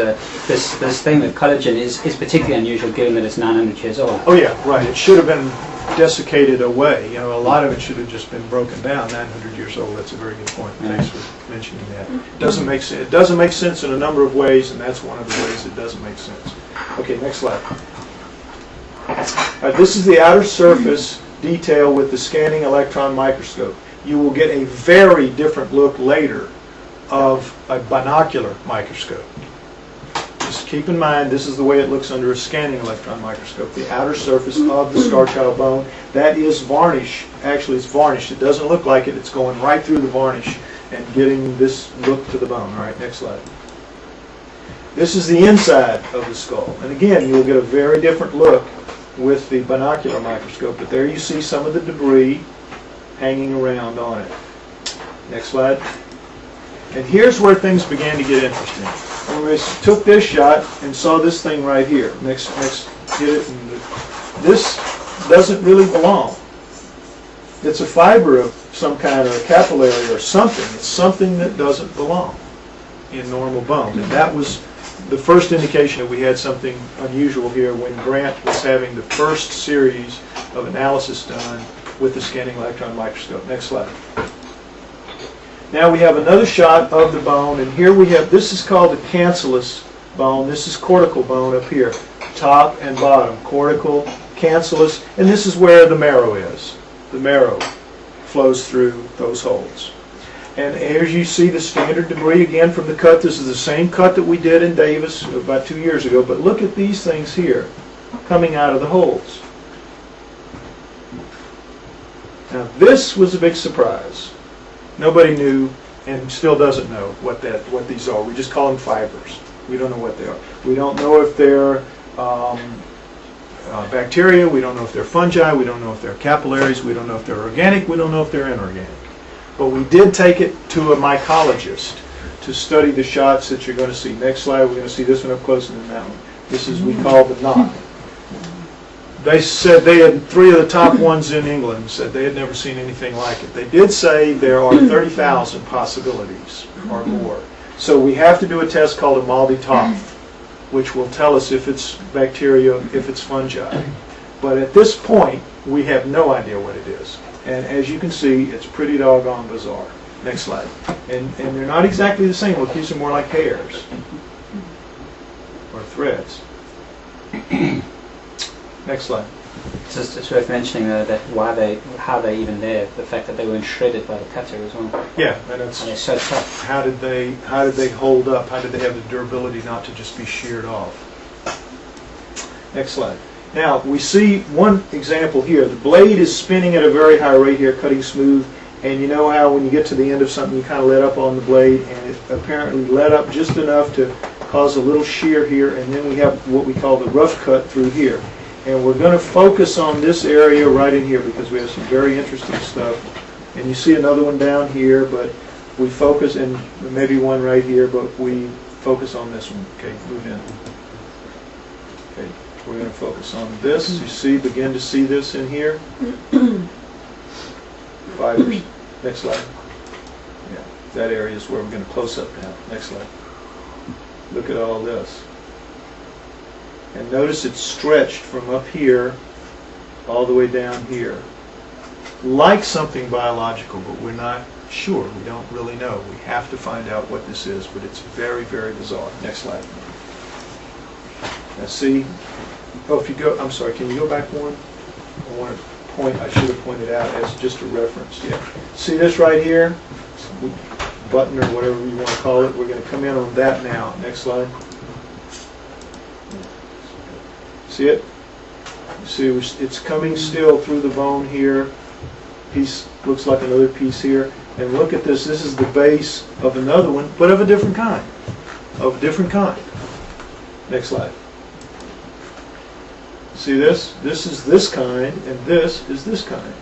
this thing with collagen is particularly unusual given that it's 900 years old. Oh yeah, right. It should have been desiccated away. A lot of it should have just been broken down. 900 years old. That's a very good point. Thanks for mentioning that. It doesn't make sense. It doesn't make sense in a number of ways, and that's one of the ways it doesn't make sense. Okay, next slide. This is the outer surface detail with the scanning electron microscope. You will get a very different look later of a binocular microscope. Just keep in mind, this is the way it looks under a scanning electron microscope. The outer surface of the Starchild bone, that is varnish. Actually, it's varnished. It doesn't look like it. It's going right through the varnish and getting this look to the bone. All right, next slide. This is the inside of the skull. And again, you'll get a very different look with the binocular microscope. But there you see some of the debris hanging around on it. Next slide. And here's where things began to get interesting. When we took this shot and saw this thing right here. Next, get it. And this doesn't really belong. It's a fiber of some kind, or a capillary or something. It's something that doesn't belong in normal bone. And that was the first indication that we had something unusual here when Grant was having the first series of analysis done with the scanning electron microscope. Next slide. Now we have another shot of the bone, and here we have, this is called the cancellous bone. This is cortical bone up here, top and bottom, cortical, cancellous, and this is where the marrow is. The marrow flows through those holes. And as you see the standard debris again from the cut, this is the same cut that we did in Davis about 2 years ago, but look at these things here coming out of the holes. Now this was a big surprise. Nobody knew and still doesn't know what these are. We just call them fibers. We don't know what they are. We don't know if they're bacteria. We don't know if they're fungi. We don't know if they're capillaries. We don't know if they're organic. We don't know if they're inorganic. But we did take it to a mycologist to study the shots that you're going to see. Next slide, we're going to see this one up close and then that one. This is, we call the knot. They said they had 3 of the top ones in England said they had never seen anything like it. They did say there are 30,000 possibilities or more. So we have to do a test called a Maldi-Topf, which will tell us if it's bacteria, if it's fungi. But at this point, we have no idea what it is. And as you can see, it's pretty doggone bizarre. Next slide. And they're not exactly the same. Look, these are more like hairs or threads. Next slide. It's worth mentioning though that how they're even there. The fact that they weren't shredded by the cutter as well. Yeah, and it's, and they're so tough. How did they hold up? How did they have the durability not to just be sheared off? Next slide. Now we see one example here. The blade is spinning at a very high rate here, cutting smooth. And you know how when you get to the end of something, you kind of let up on the blade, and it apparently let up just enough to cause a little shear here. And then we have what we call the rough cut through here. And we're going to focus on this area right in here because we have some very interesting stuff. And you see another one down here, but we focus, and maybe one right here, but we focus on this one. Okay, move in. Okay, we're going to focus on this. You see, begin to see this in here. Fibers. Next slide. Yeah, that area is where we're going to close up now. Next slide. Look at all this. And notice it's stretched from up here all the way down here. Like something biological, but we're not sure. We don't really know. We have to find out what this is, but it's very, very bizarre. Next slide. Now see, oh, if you go, I'm sorry, can you go back one? I want to point, I should have pointed out as just a reference. Yeah. See this right here? Button or whatever you want to call it. We're going to come in on that now. Next slide. See it? You see it's coming still through the bone here. Piece looks like another piece here. And look at this. This is the base of another one, but of a different kind. Of a different kind. Next slide. See this? This is this kind, and this is this kind.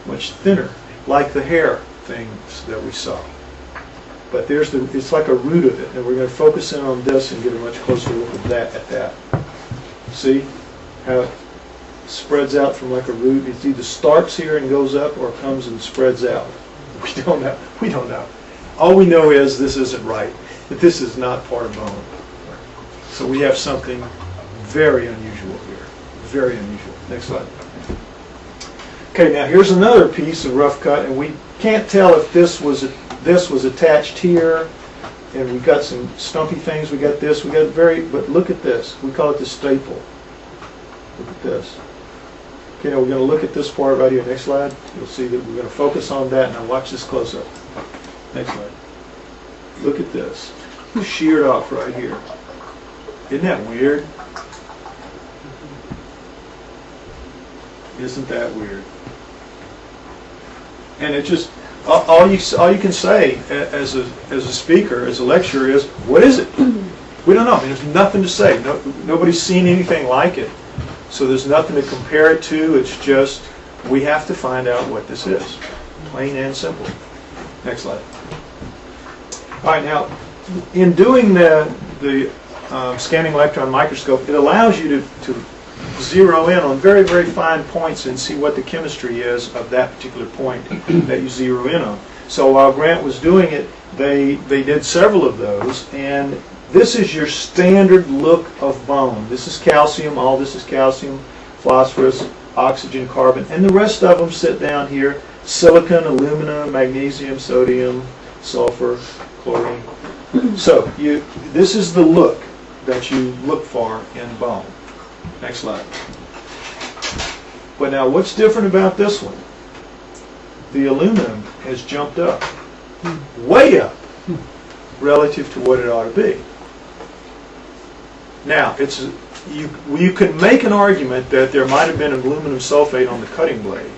Much thinner, like the hair things that we saw. But there's it's like a root of it, and we're going to focus in on this and get a much closer look at that. See how it spreads out from like a root? It either starts here and goes up or comes and spreads out. We don't know. We don't know. All we know is this isn't right. That this is not part of bone. So we have something very unusual here. Very unusual. Next slide. Okay, now here's another piece of rough cut, and we can't tell if this was attached here. And we've got some stumpy things. We got this. We got but look at this. We call it the staple. Look at this. Okay, now we're going to look at this part right here. Next slide. You'll see that we're going to focus on that. Now watch this close up. Next slide. Look at this. Sheared off right here. Isn't that weird? Isn't that weird? And it just all you can say as a speaker, as a lecturer, is what is it? We don't know. I mean, there's nothing to say. Nobody's seen anything like it. So there's nothing to compare it to. It's just we have to find out what this is. Plain and simple. Next slide. All right, now, in doing the scanning electron microscope, it allows you to zero in on very, very fine points and see what the chemistry is of that particular point that you zero in on. So while Grant was doing it, they did several of those, and this is your standard look of bone. This is calcium, all this is calcium, phosphorus, oxygen, carbon, and the rest of them sit down here: silicon, aluminum, magnesium, sodium, sulfur, chlorine. So this is the look that you look for in bone. Next slide. But now what's different about this one? The aluminum has jumped up, way up, relative to what it ought to be. Now, you can make an argument that there might have been aluminum sulfate on the cutting blade,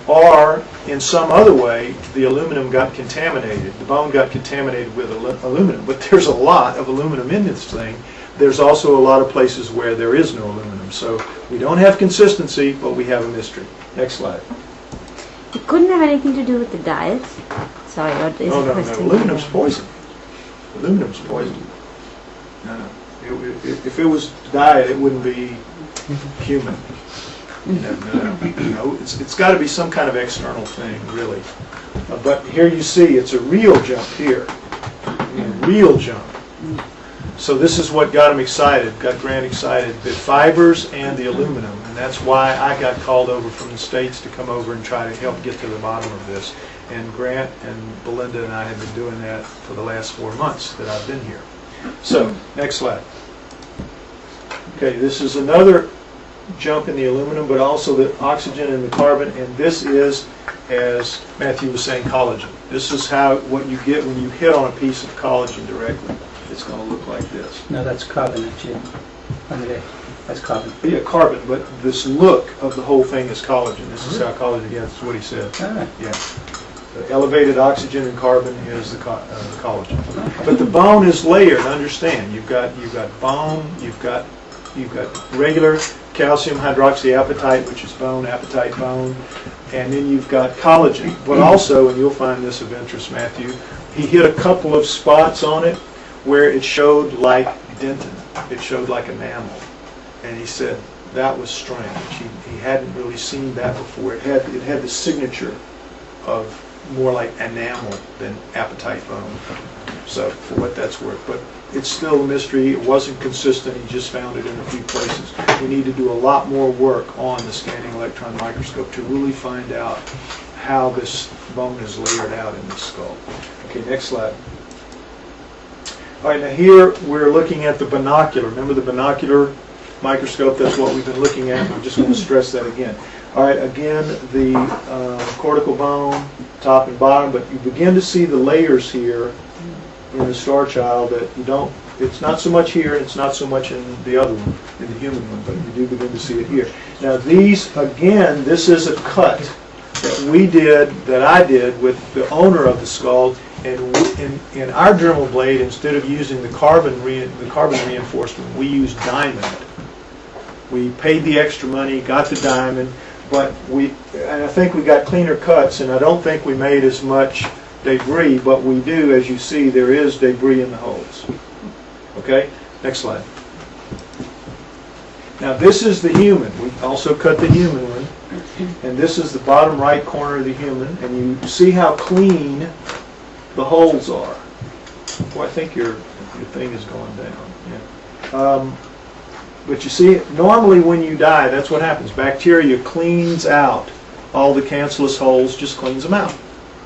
or in some other way the aluminum got contaminated, the bone got contaminated with aluminum. But there's a lot of aluminum in this thing. There's also a lot of places where there is no aluminum. So we don't have consistency, but we have a mystery. Next slide. It couldn't have anything to do with the diet. Sorry, what is the question? No. Aluminum's poison. Aluminum's poison. No. If it was diet, it wouldn't be human. No. It's got to be some kind of external thing, really. But here you see, it's a real jump here. Real jump. So this is what got him excited, got Grant excited, the fibers and the aluminum. And that's why I got called over from the States to come over and try to help get to the bottom of this. And Grant and Belinda and I have been doing that for the last 4 months that I've been here. So, next slide. Okay, this is another jump in the aluminum, but also the oxygen and the carbon. And this is, as Matthew was saying, collagen. This is what you get when you hit on a piece of collagen directly. It's going to look like this. No, that's carbon, actually. Under there. That's carbon. Yeah, carbon, but this look of the whole thing is collagen. This is how collagen, yeah, that's what he said. Ah. Yeah. The elevated oxygen and carbon is the collagen. But the bone is layered, understand. You've got bone, you've got regular calcium hydroxyapatite, which is bone, apatite bone, and then you've got collagen. But also, and you'll find this of interest, Matthew, he hit a couple of spots on it where it showed like dentin. It showed like enamel. And he said that was strange. He hadn't really seen that before. It had the signature of more like enamel than apatite bone. So for what that's worth. But it's still a mystery. It wasn't consistent. He just found it in a few places. We need to do a lot more work on the scanning electron microscope to really find out how this bone is layered out in the skull. Okay, next slide. All right, now here we're looking at the binocular. Remember the binocular microscope? That's what we've been looking at. I'm just going to stress that again. All right, again, the cortical bone, top and bottom, but you begin to see the layers here in the Starchild that you don't, it's not so much here, it's not so much in the other one, in the human one, but you do begin to see it here. Now these, again, this is a cut that we did, that I did with the owner of the skull. And in our Dremel blade, instead of using the carbon reinforcement, we used diamond. We paid the extra money, got the diamond, but and I think we got cleaner cuts, and I don't think we made as much debris, but we do, as you see, there is debris in the holes. Okay, next slide. Now this is the human. We also cut the human one, and this is the bottom right corner of the human, and you see how clean the holes are. Well, I think your thing is going down. Yeah. But you see, normally when you die, that's what happens. Bacteria cleans out all the cancellous holes, just cleans them out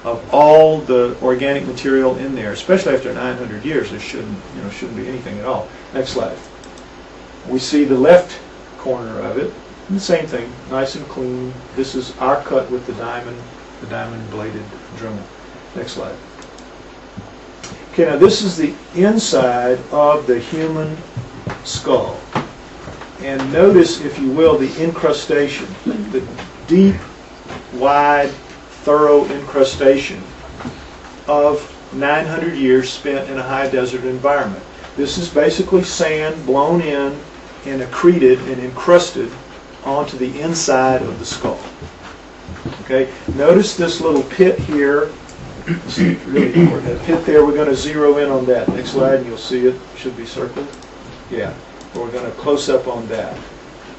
of all the organic material in there. Especially after 900 years, there shouldn't be anything at all. Next slide. We see the left corner of it. The same thing, nice and clean. This is our cut with the diamond bladed Dremel. Next slide. Okay, now this is the inside of the human skull. And notice, if you will, the incrustation, the deep, wide, thorough incrustation of 900 years spent in a high desert environment. This is basically sand blown in and accreted and encrusted onto the inside of the skull. Okay, notice this little pit here. It's really important. That pit there, we're going to zero in on that. Next slide, and you'll see it. Should be circled. Yeah, we're going to close up on that.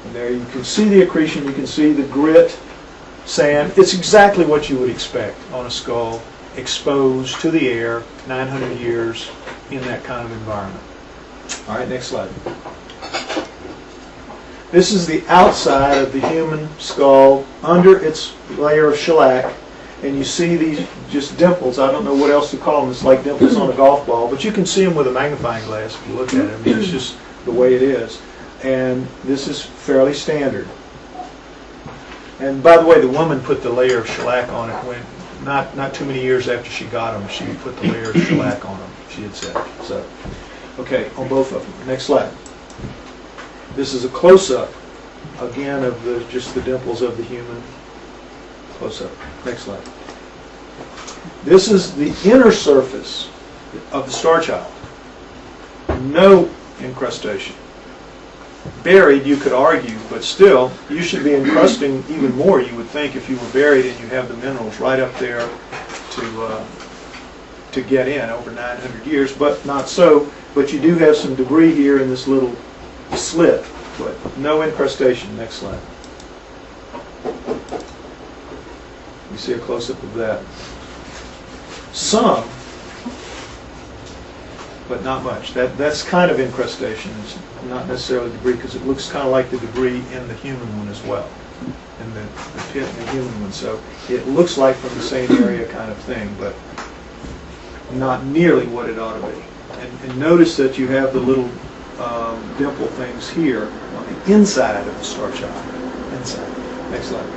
And there you can see the accretion. You can see the grit, sand. It's exactly what you would expect on a skull, exposed to the air, 900 years in that kind of environment. All right, next slide. This is the outside of the human skull under its layer of shellac, and you see these just dimples. I don't know what else to call them. It's like dimples on a golf ball, but you can see them with a magnifying glass if you look at it. I mean, it's just the way it is. And this is fairly standard. And by the way, the woman put the layer of shellac on it when, not too many years after she got them, she put the layer of shellac on them, she had said. So, okay, on both of them. Next slide. This is a close-up, again, of just the dimples of the human. Close-up. Next slide. This is the inner surface of the Starchild. No incrustation. Buried, you could argue, but still, you should be encrusting even more, you would think, if you were buried and you have the minerals right up there to get in over 900 years, but not so. But you do have some debris here in this little slit, but no incrustation. Next slide. You see a close-up of that. Some, but not much. That's kind of incrustation. It's not necessarily debris, because it looks kind of like the debris in the human one as well, in the pit in the human one. So it looks like from the same area kind of thing, but not nearly what it ought to be. And notice that you have the little dimple things here on the inside of the Starchild. Inside. Next slide.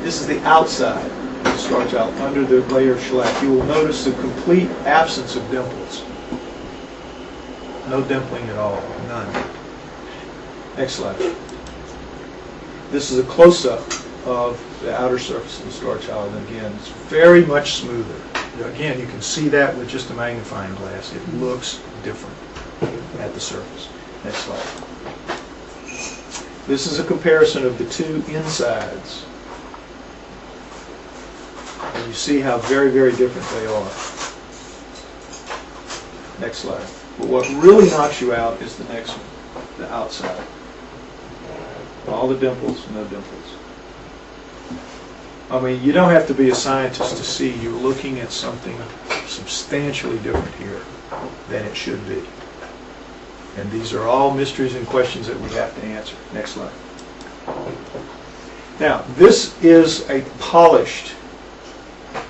This is the outside of the Starchild under the layer of shellac. You will notice the complete absence of dimples. No dimpling at all. None. Next slide. This is a close-up of the outer surface of the Starchild. And again, it's very much smoother. Again, you can see that with just a magnifying glass. It looks different at the surface. Next slide. This is a comparison of the two insides. And you see how very, very different they are. Next slide. But what really knocks you out is the next one, the outside. All the dimples, no dimples. I mean, you don't have to be a scientist to see you're looking at something substantially different here than it should be. And these are all mysteries and questions that we have to answer. Next slide. Now, this is a polished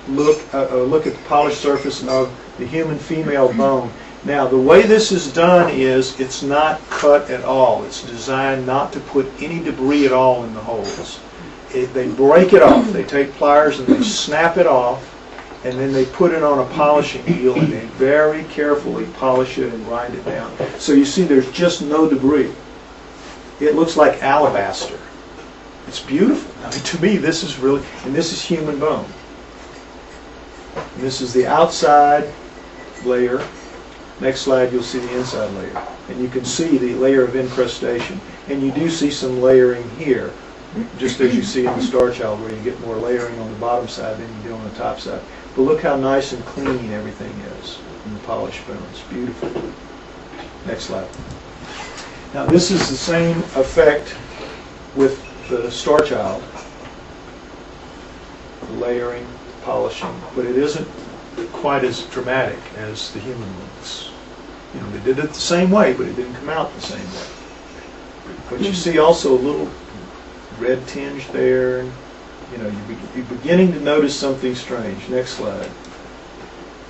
look at the polished surface of the human female bone. Now, the way this is done is it's not cut at all. It's designed not to put any debris at all in the holes. They break it off. They take pliers and they snap it off, and then they put it on a polishing wheel and they very carefully polish it and grind it down. So you see there's just no debris. It looks like alabaster. It's beautiful. I mean, to me, this is really, and this is human bone. And this is the outside layer. Next slide, you'll see the inside layer. And you can see the layer of incrustation. And you do see some layering here, just as you see in the Starchild, where you get more layering on the bottom side than you do on the top side. But look how nice and clean everything is in the polished bone. It's beautiful. Next slide. Now, this is the same effect with the Starchild. The layering, polishing, but it isn't quite as dramatic as the human ones. You know, they did it the same way, but it didn't come out the same way. But you see also a little red tinge there. You know, you're beginning to notice something strange. Next slide.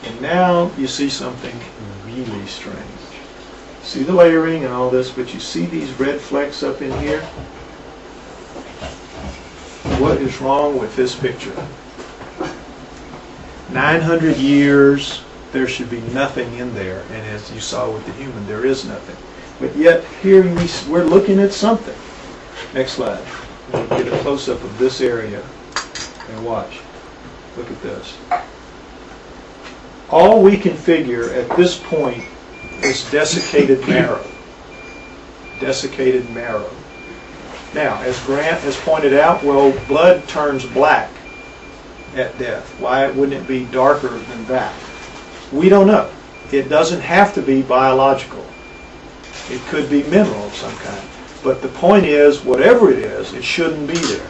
And now you see something really strange. See the layering and all this, but you see these red flecks up in here? What is wrong with this picture? 900 years, there should be nothing in there. And as you saw with the human, there is nothing. But yet, here we're looking at something. Next slide. We'll get a close-up of this area. And watch. Look at this. All we can figure at this point is desiccated marrow. desiccated marrow. Now, as Grant has pointed out, well, blood turns black at death. Why wouldn't it be darker than that? We don't know. It doesn't have to be biological. It could be mineral of some kind. But the point is, whatever it is, it shouldn't be there.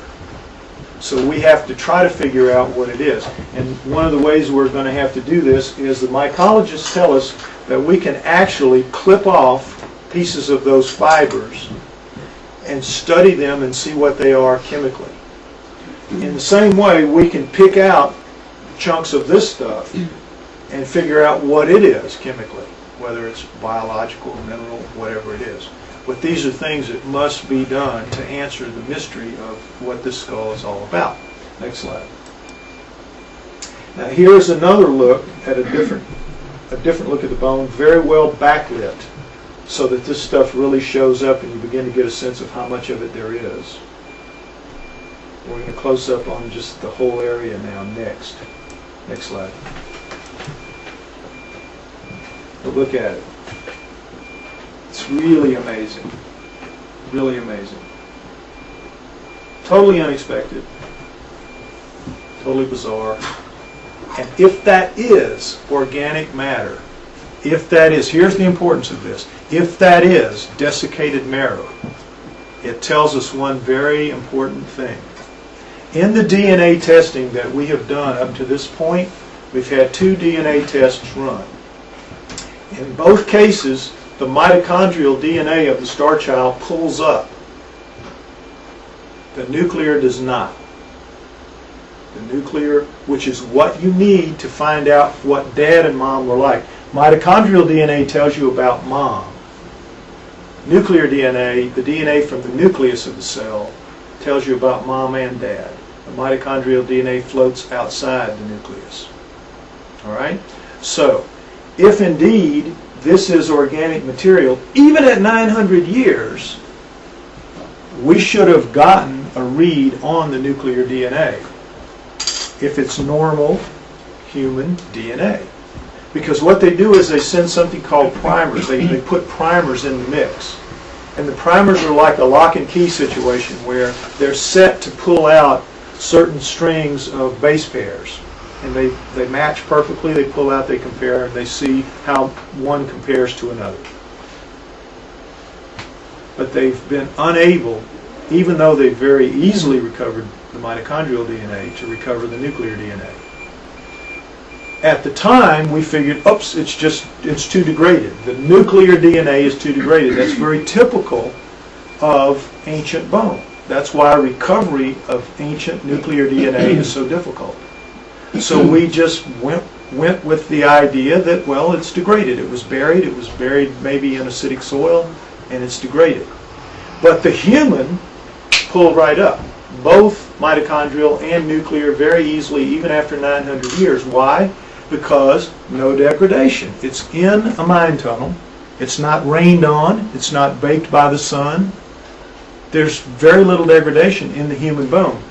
So we have to try to figure out what it is. And one of the ways we're going to have to do this is the mycologists tell us that we can actually clip off pieces of those fibers and study them and see what they are chemically. In the same way, we can pick out chunks of this stuff and figure out what it is chemically, whether it's biological, mineral, whatever it is. But these are things that must be done to answer the mystery of what this skull is all about. Next slide. Now here's another look at a different look at the bone, very well backlit, so that this stuff really shows up and you begin to get a sense of how much of it there is. We're going to close up on just the whole area now next. Next slide. But look at it. It's really amazing. Really amazing. Totally unexpected. Totally bizarre. And if that is organic matter, if that is, here's the importance of this, if that is desiccated marrow, it tells us one very important thing. In the DNA testing that we have done up to this point, we've had 2 DNA tests run. In both cases, the mitochondrial DNA of the Starchild pulls up. The nuclear does not. The nuclear, which is what you need to find out what dad and mom were like. Mitochondrial DNA tells you about mom. Nuclear DNA, the DNA from the nucleus of the cell, tells you about mom and dad. The mitochondrial DNA floats outside the nucleus. All right? So, if indeed this is organic material, even at 900 years, we should have gotten a read on the nuclear DNA if it's normal human DNA. Because what they do is they send something called primers. They put primers in the mix. And the primers are like a lock and key situation where they're set to pull out certain strings of base pairs. And they match perfectly, they pull out, they compare, and they see how one compares to another. But they've been unable, even though they very easily recovered the mitochondrial DNA, to recover the nuclear DNA. At the time, we figured, oops, it's too degraded. The nuclear DNA is too degraded. That's very typical of ancient bone. That's why recovery of ancient nuclear DNA is so difficult. So we just went with the idea that, well, it's degraded. It was buried maybe in acidic soil, and it's degraded. But the human pulled right up, both mitochondrial and nuclear, very easily, even after 900 years. Why? Because no degradation. It's in a mine tunnel. It's not rained on. It's not baked by the sun. There's very little degradation in the human bone.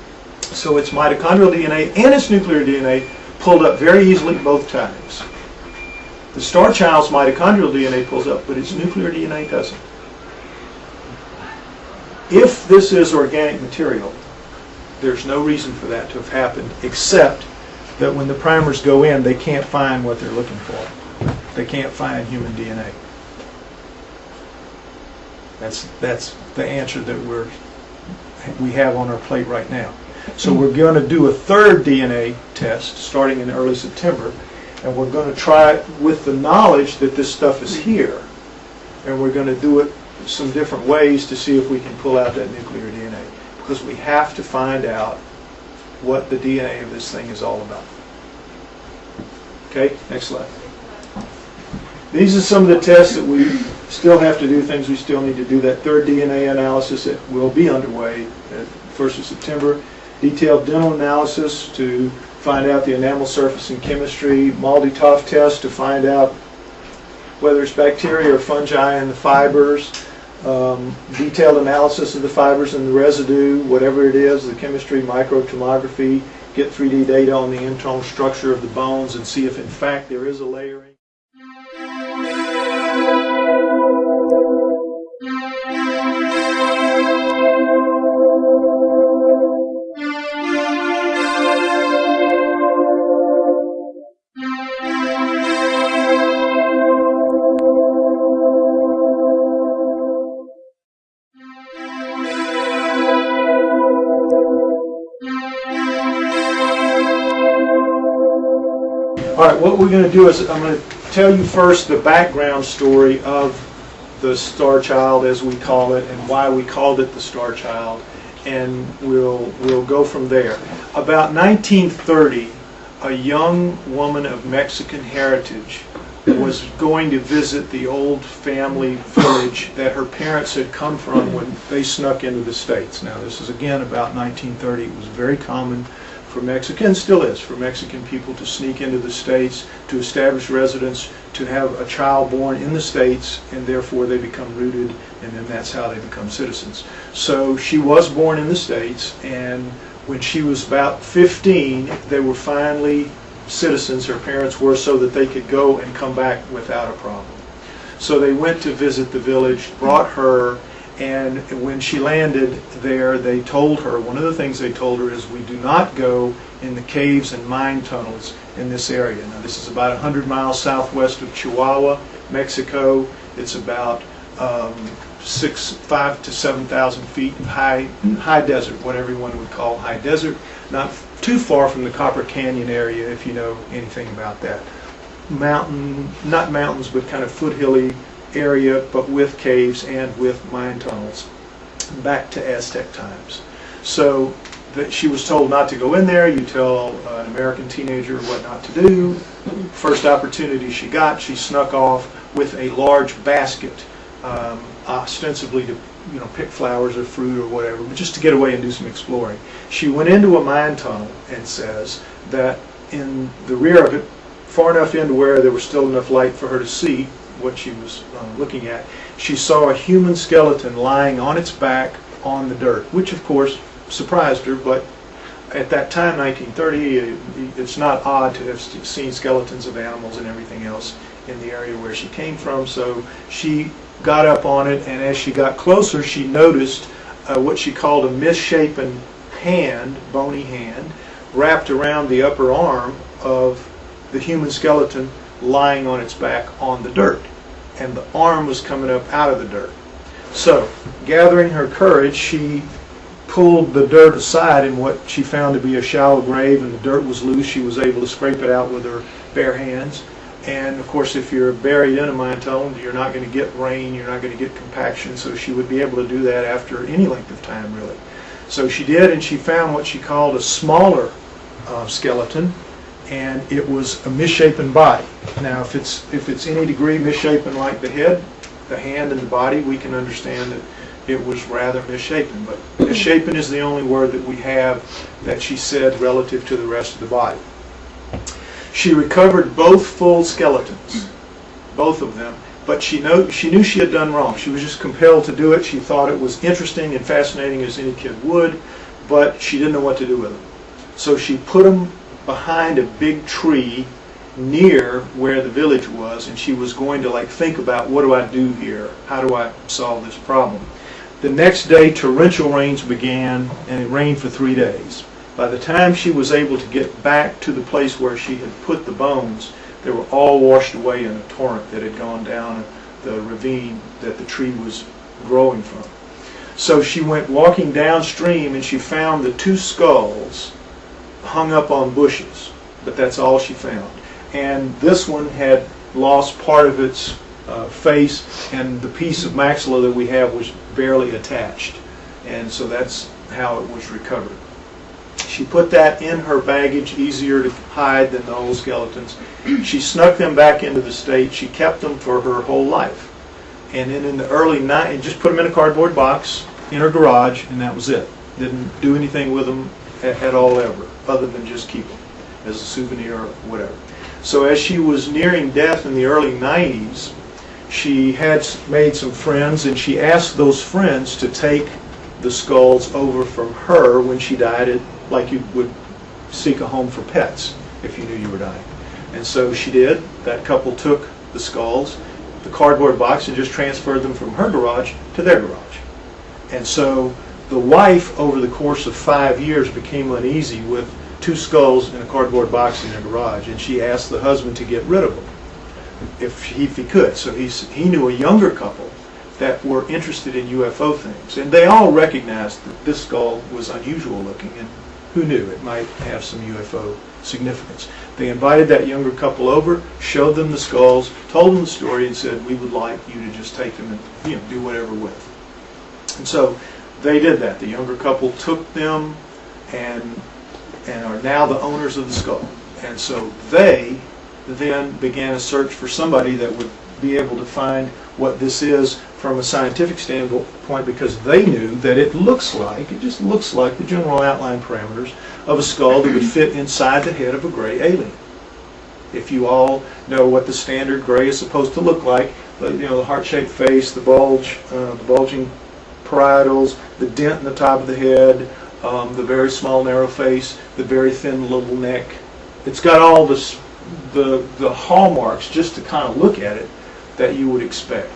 So its mitochondrial DNA and its nuclear DNA pulled up very easily both times. The Starchild's mitochondrial DNA pulls up, but its nuclear DNA doesn't. If this is organic material, there's no reason for that to have happened, except that when the primers go in, they can't find what they're looking for. They can't find human DNA. That's the answer that we have on our plate right now. So we're going to do a third DNA test starting in early September, and we're going to try it with the knowledge that this stuff is here, and we're going to do it some different ways to see if we can pull out that nuclear DNA, because we have to find out what the DNA of this thing is all about. Okay, next slide. These are some of the tests that we still have to do, things we still need to do. That third DNA analysis that will be underway at 1st of September. Detailed dental analysis to find out the enamel surface and chemistry. MALDI-TOF test to find out whether it's bacteria or fungi in the fibers. Detailed analysis of the fibers and the residue, whatever it is, the chemistry, microtomography, get 3D data on the internal structure of the bones and see if in fact there is a layering. All right, what we're going to do is I'm going to tell you first the background story of the Starchild, as we call it, and why we called it the Starchild, and we'll go from there. About 1930, a young woman of Mexican heritage was going to visit the old family village that her parents had come from when they snuck into the States. Now, this is again about 1930. It was very common for Mexicans, still is, for Mexican people to sneak into the States, to establish residence, to have a child born in the States, and therefore they become rooted, and then that's how they become citizens. So she was born in the States, and when she was about 15, they were finally citizens, her parents were, so that they could go and come back without a problem. So they went to visit the village, brought her, and when she landed there, they told her, one of the things they told her is, we do not go in the caves and mine tunnels in this area. Now, this is about 100 miles southwest of Chihuahua, Mexico. It's about 5,000 to 7,000 feet high desert, what everyone would call high desert. Not too far from the Copper Canyon area, if you know anything about that. Mountain, not mountains, but kind of foothilly area, but with caves and with mine tunnels back to Aztec times. So that she was told not to go in there. You tell an American teenager what not to do. First opportunity she got, she snuck off with a large basket, ostensibly to pick flowers or fruit or whatever, but just to get away and do some exploring. She went into a mine tunnel and says that in the rear of it, far enough into where there was still enough light for her to see what she was looking at, she saw a human skeleton lying on its back on the dirt, which of course surprised her, but at that time, 1930, it's not odd to have seen skeletons of animals and everything else in the area where she came from. So she got up on it, and as she got closer, she noticed what she called a misshapen hand, bony hand, wrapped around the upper arm of the human skeleton lying on its back on the dirt. And the arm was coming up out of the dirt. So, gathering her courage, she pulled the dirt aside in what she found to be a shallow grave, and the dirt was loose. She was able to scrape it out with her bare hands. And of course, if you're buried in a mine tunnel, you're not going to get rain, you're not going to get compaction, so she would be able to do that after any length of time, really. So she did, and she found what she called a smaller skeleton, and it was a misshapen body. Now, if it's any degree misshapen like the head, the hand, and the body, we can understand that it was rather misshapen. But misshapen is the only word that we have that she said relative to the rest of the body. She recovered both full skeletons, both of them, but she knew she had done wrong. She was just compelled to do it. She thought it was interesting and fascinating as any kid would, but she didn't know what to do with them. So she put them behind a big tree near where the village was, and she was going to think about, what do I do here? How do I solve this problem? The next day, torrential rains began, and it rained for 3 days. By the time she was able to get back to the place where she had put the bones, they were all washed away in a torrent that had gone down the ravine that the tree was growing from. So she went walking downstream, and she found the 2 skulls hung up on bushes, but that's all she found. And this one had lost part of its face, and the piece of maxilla that we have was barely attached, and so that's how it was recovered. She put that in her baggage, easier to hide than the old skeletons. She snuck them back into the state. She kept them for her whole life, and then in the early 90s, just put them in a cardboard box in her garage, and that was it. Didn't do anything with them at all ever, other than just keep them as a souvenir or whatever. So as she was nearing death in the early 90s, she had made some friends, and she asked those friends to take the skulls over from her when she died, like you would seek a home for pets if you knew you were dying. And so she did. That couple took the skulls, the cardboard box, and just transferred them from her garage to their garage. And so the wife, over the course of 5 years, became uneasy with 2 skulls in a cardboard box in their garage, and she asked the husband to get rid of them if he could. So he knew a younger couple that were interested in UFO things, and they all recognized that this skull was unusual looking, and who knew, it might have some UFO significance. They invited that younger couple over, showed them the skulls, told them the story, and said, we would like you to just take them and do whatever with them. And so they did that. The younger couple took them and are now the owners of the skull. And so they then began a search for somebody that would be able to find what this is from a scientific standpoint, because they knew that it just looks like the general outline parameters of a skull that would fit inside the head of a gray alien. If you all know what the standard gray is supposed to look like, the heart-shaped face, the bulging parietals, the dent in the top of the head, the very small narrow face, the very thin little neck. It's got all the hallmarks just to kind of look at it that you would expect.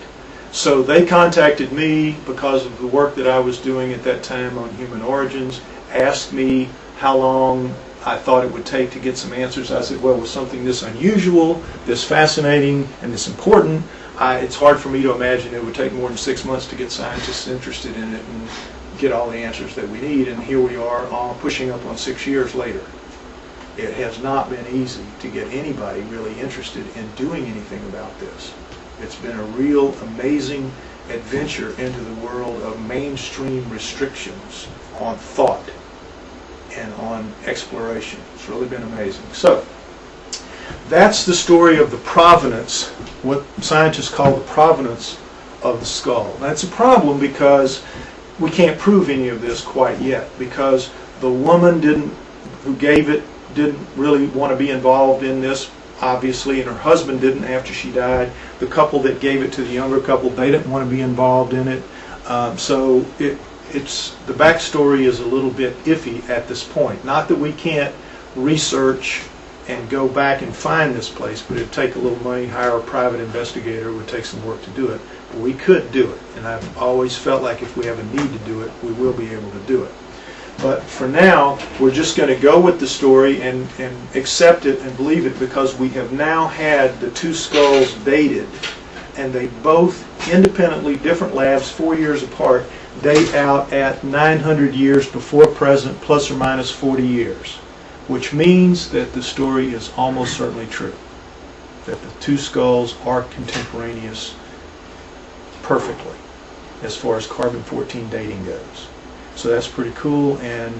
So they contacted me because of the work that I was doing at that time on human origins, asked me how long I thought it would take to get some answers. I said, well, with something this unusual, this fascinating, and this important, it's hard for me to imagine it would take more than 6 months to get scientists interested in it and get all the answers that we need. And here we are, pushing up on 6 years later. It has not been easy to get anybody really interested in doing anything about this. It's been a real amazing adventure into the world of mainstream restrictions on thought and on exploration. It's really been amazing. So, that's the story of the provenance, what scientists call the provenance of the skull. That's a problem because we can't prove any of this quite yet, because the woman who gave it didn't really want to be involved in this, obviously, and her husband didn't after she died. The couple that gave it to the younger couple, they didn't want to be involved in it. So the backstory is a little bit iffy at this point. Not that we can't research and go back and find this place, but it'd take a little money, hire a private investigator, it would take some work to do it. But we could do it, and I've always felt like if we have a need to do it, we will be able to do it. But for now, we're just going to go with the story and accept it and believe it, because we have now had the two skulls dated, and they both, independently, different labs, 4 years apart, date out at 900 years before present, plus or minus 40 years, which means that the story is almost certainly true, that the two skulls are contemporaneous perfectly as far as carbon-14 dating goes. So that's pretty cool, and